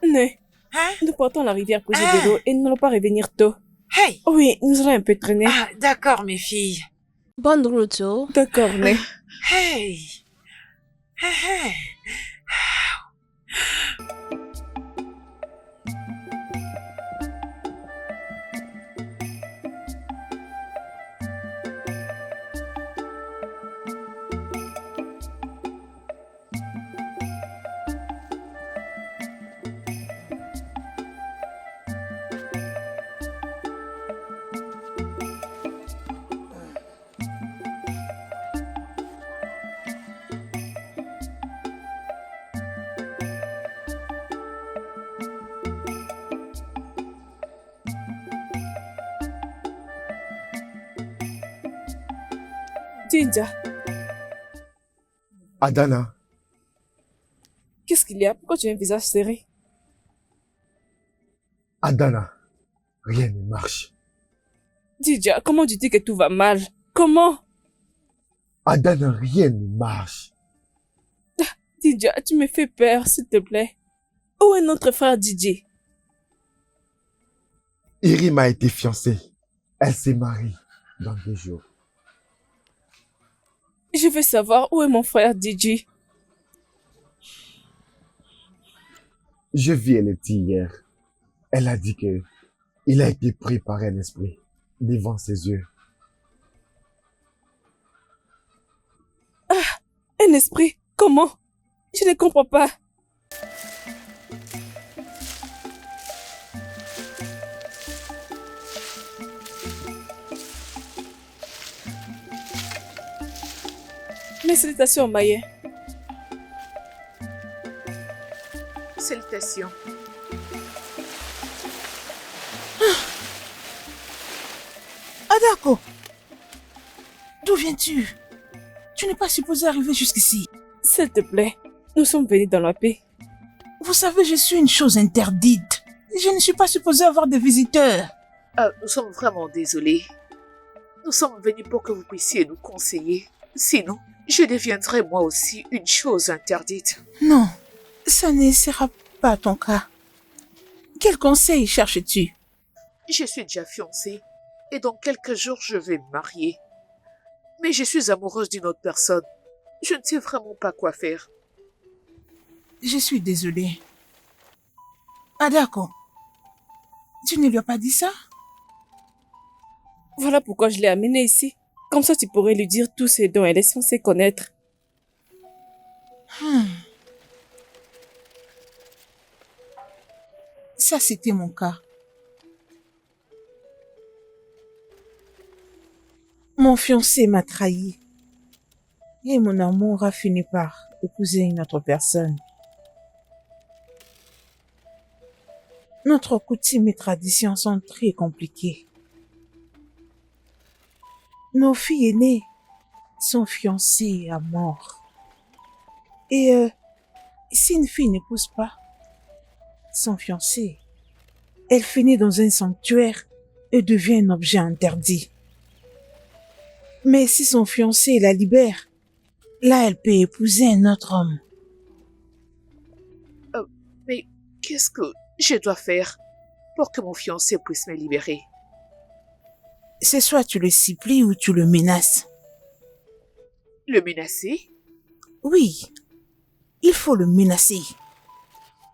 Né, Hein? nous partons à la rivière puiser de l'eau et nous n'allons pas revenir tôt. Hey! Oui, nous allons un peu traîner. Ah, d'accord, mes filles. Bonne route, oh. D'accord, Né. Hey! Hey, hey. Jinja, Adana, qu'est-ce qu'il y a? Pourquoi tu as un visage serré? Adana, Rien ne marche. Didia, comment tu dis que tout va mal? Comment? Adan, rien ne marche. Didia, tu me fais peur, s'il te plaît. Où est notre frère Didier? Irim a été fiancée. Elle s'est mariée dans 2 jours. Je veux savoir où est mon frère Didier. Je vis Eleti hier. Elle a dit que il a été pris par un esprit devant ses yeux. Un esprit? Comment? Je ne comprends pas. Mes salutations, Maïe. Salutations. Adako, d'où viens-tu? Tu n'es pas supposé arriver jusqu'ici. S'il te plaît, nous sommes venus dans la paix. Vous savez, je suis une chose interdite. Je ne suis pas supposé avoir de visiteurs. Nous sommes vraiment désolés. Nous sommes venus pour que vous puissiez nous conseiller. Sinon, je deviendrai moi aussi une chose interdite. Non, ça ne sera pas ton cas. Quel conseil cherches-tu? Je suis déjà fiancée et dans quelques jours je vais me marier. Mais je suis amoureuse d'une autre personne. Je ne sais vraiment pas quoi faire. Je suis désolée. Adako, tu ne lui as pas dit ça? Voilà pourquoi je l'ai amené ici. Comme ça, tu pourrais lui dire tous ses dons et les censé connaître. Ça, c'était mon cas. Mon fiancé m'a trahi. Et mon amour a fini par épouser une autre personne. Notre coutume et traditions sont très compliquées. Nos filles aînées sont fiancées à mort. Et si une fille n'épouse pas son fiancé, elle finit dans un sanctuaire et devient un objet interdit. Mais si son fiancé la libère, là elle peut épouser un autre homme. Mais qu'est-ce que je dois faire pour que mon fiancé puisse me libérer? C'est soit tu le supplies ou tu le menaces. Le menacer? Oui, il faut le menacer.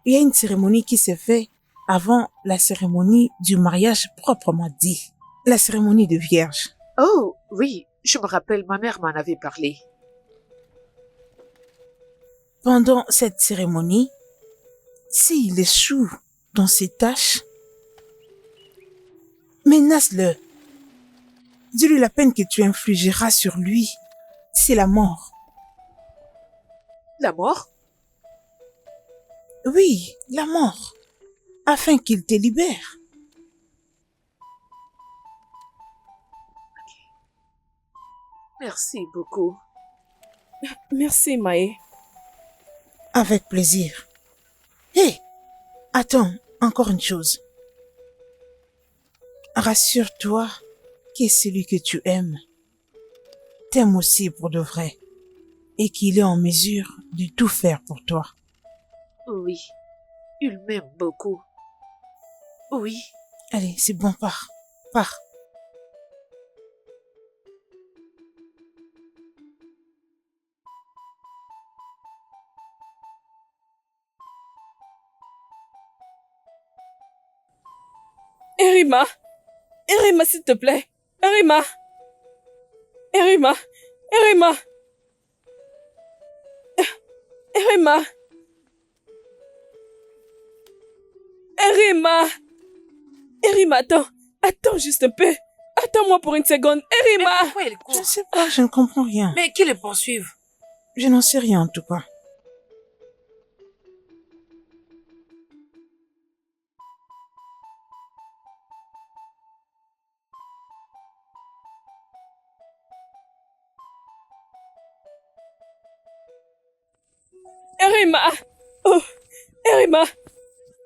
Il y a une cérémonie qui se fait avant la cérémonie du mariage proprement dit. La cérémonie de vierge. Oh, oui, je me rappelle, ma mère m'en avait parlé. Pendant cette cérémonie, s'il échoue dans ses tâches, menace-le. Dis-lui la peine que tu infligeras sur lui, c'est la mort. La mort? Oui, la mort, afin qu'il te libère. Merci beaucoup. Merci, Maïe. Avec plaisir. Hé, attends, encore une chose. Rassure-toi que celui que tu aimes t'aime aussi pour de vrai et qu'il est en mesure de tout faire pour toi. Oui, il m'aime beaucoup. Oui. Allez, c'est bon, pars, pars. Erima! Erima, s'il te plaît! Erima! Erima! Erima! Erima! Erima! Erima, attends! Attends juste un peu! Attends-moi pour une seconde! Erima! Mais pourquoi il Je court? ne sais pas, je ne comprends rien. Mais qui le poursuive? Je n'en sais rien en tout cas. Erima! Oh! Erima!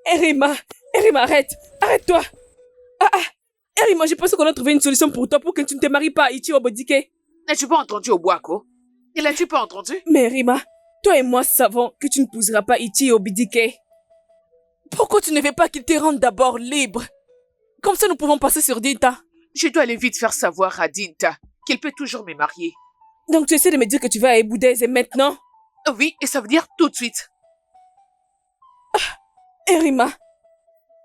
Erima! Erima, arrête! Arrête-toi! Ah! Rima, je pense qu'on a trouvé une solution pour toi pour que tu ne te maries pas à Ichi Obodike. N'as-tu pas entendu Obuako? Ne l'as-tu pas entendu? Mais Rima, toi et moi savons que tu ne n'épouseras pas Ichi Obodike. Pourquoi tu ne veux pas qu'il te rende d'abord libre? Comme ça, nous pouvons passer sur Dinta. Je dois aller vite faire savoir à Dinta qu'elle peut toujours me marier. Donc tu essaies de me dire que tu vas à Eboudez et maintenant? Oui, et ça veut dire tout de suite. Rima,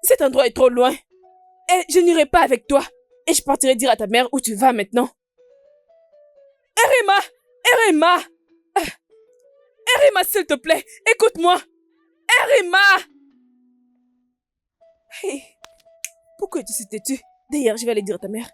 cet endroit est trop loin. Et je n'irai pas avec toi. Et je partirai dire à ta mère où tu vas maintenant. Rima! Rima! Rima, s'il te plaît, écoute-moi. Rima! Hey, pourquoi tu t'es têtu? D'ailleurs, je vais aller dire à ta mère.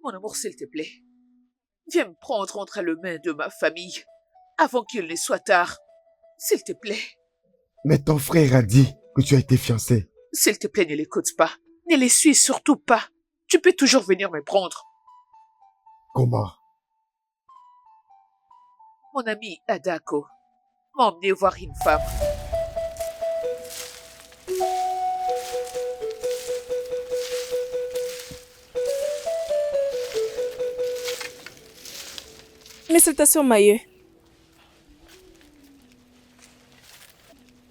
Mon amour, s'il te plaît, viens me prendre entre les mains de ma famille avant qu'il ne soit tard. S'il te plaît. Mais ton frère a dit que tu as été fiancé. S'il te plaît, ne l'écoute pas. Ne les suis surtout pas. Tu peux toujours venir me prendre. Comment? Mon ami Adako m'a emmené voir une femme. Mes salutations, Maye.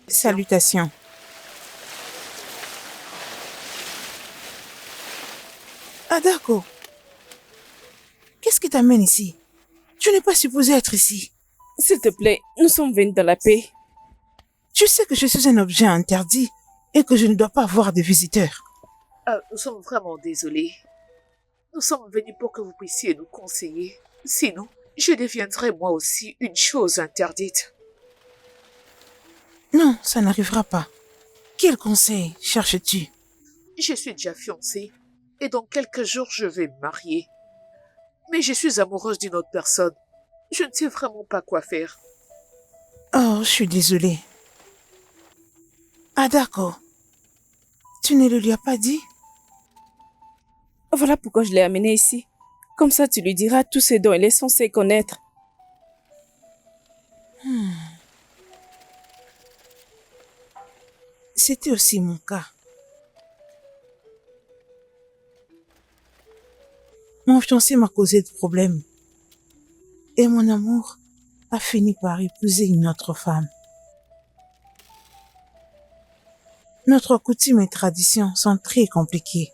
Salutations. Adako, qu'est-ce qui t'amène ici? Tu n'es pas supposé être ici. S'il te plaît, nous sommes venus dans la paix. Tu sais que je suis un objet interdit et que je ne dois pas avoir de visiteurs. Nous sommes vraiment désolés. Nous sommes venus pour que vous puissiez nous conseiller. Sinon, je deviendrai moi aussi une chose interdite. Non, ça n'arrivera pas. Quel conseil cherches-tu? Je suis déjà fiancée et dans quelques jours je vais me marier. Mais je suis amoureuse d'une autre personne. Je ne sais vraiment pas quoi faire. Oh, je suis désolée. Adako, tu ne le lui as pas dit? Voilà pourquoi je l'ai amené ici. Comme ça, tu lui diras tout ce dont elle est censée connaître. C'était aussi mon cas. Mon fiancé m'a causé de problèmes. Et mon amour a fini par épouser une autre femme. Notre coutume et traditions sont très compliquées.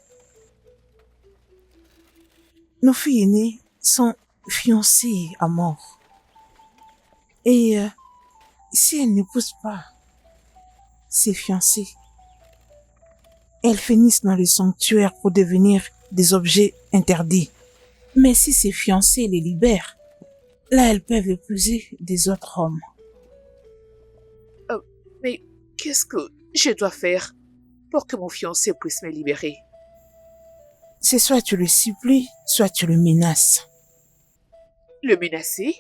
Nos filles aînées sont fiancées à mort. Et si elles n'épousent pas ses fiancés, elles finissent dans le sanctuaire pour devenir des objets interdits. Mais si ses fiancés les libèrent, là elles peuvent épouser des autres hommes. Mais qu'est-ce que je dois faire pour que mon fiancé puisse me libérer? C'est soit tu le supplies, soit tu le menaces. Le menacer?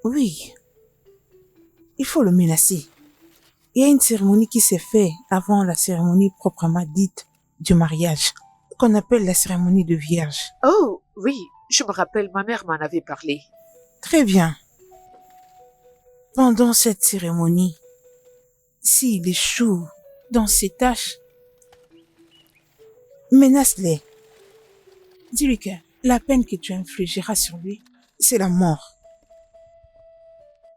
Oui. Il faut le menacer. Il y a une cérémonie qui s'est faite avant la cérémonie proprement dite du mariage, qu'on appelle la cérémonie de vierge. Oh, oui, je me rappelle, ma mère m'en avait parlé. Très bien. Pendant cette cérémonie, s'il échoue dans ses tâches, menace-les. Dis-lui que la peine que tu infligeras sur lui, c'est la mort.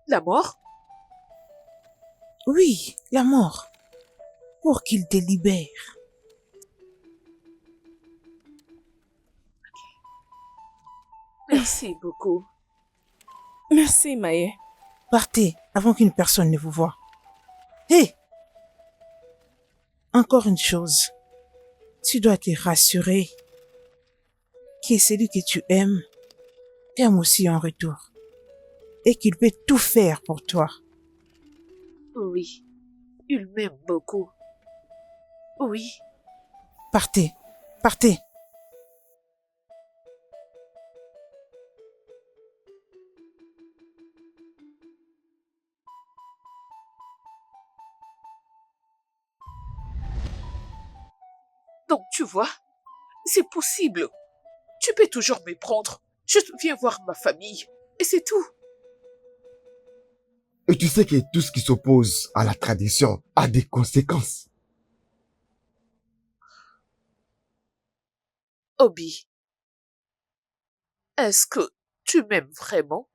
La mort? Oui, la mort. Pour qu'il te libère. Merci beaucoup. Merci, Maye. Partez avant qu'une personne ne vous voie. Hé! Encore une chose. Tu dois te rassurer que celui que tu aimes t'aime aussi en retour. Et qu'il peut tout faire pour toi. Oui, il m'aime beaucoup. Oui. Partez, partez. Donc, tu vois, c'est possible. Tu peux toujours me prendre. Juste viens voir ma famille. Et c'est tout. Et tu sais que tout ce qui s'oppose à la tradition a des conséquences. Obi, est-ce que tu m'aimes vraiment?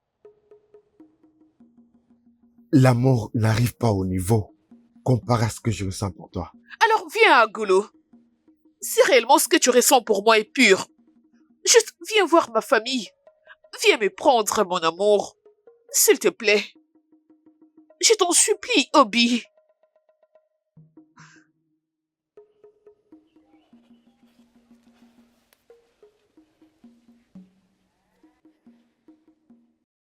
L'amour n'arrive pas au niveau comparé à ce que je ressens pour toi. Alors viens à Golo. Si réellement ce que tu ressens pour moi est pur, juste viens voir ma famille. Viens me prendre, mon amour. S'il te plaît. Je t'en supplie, Obi.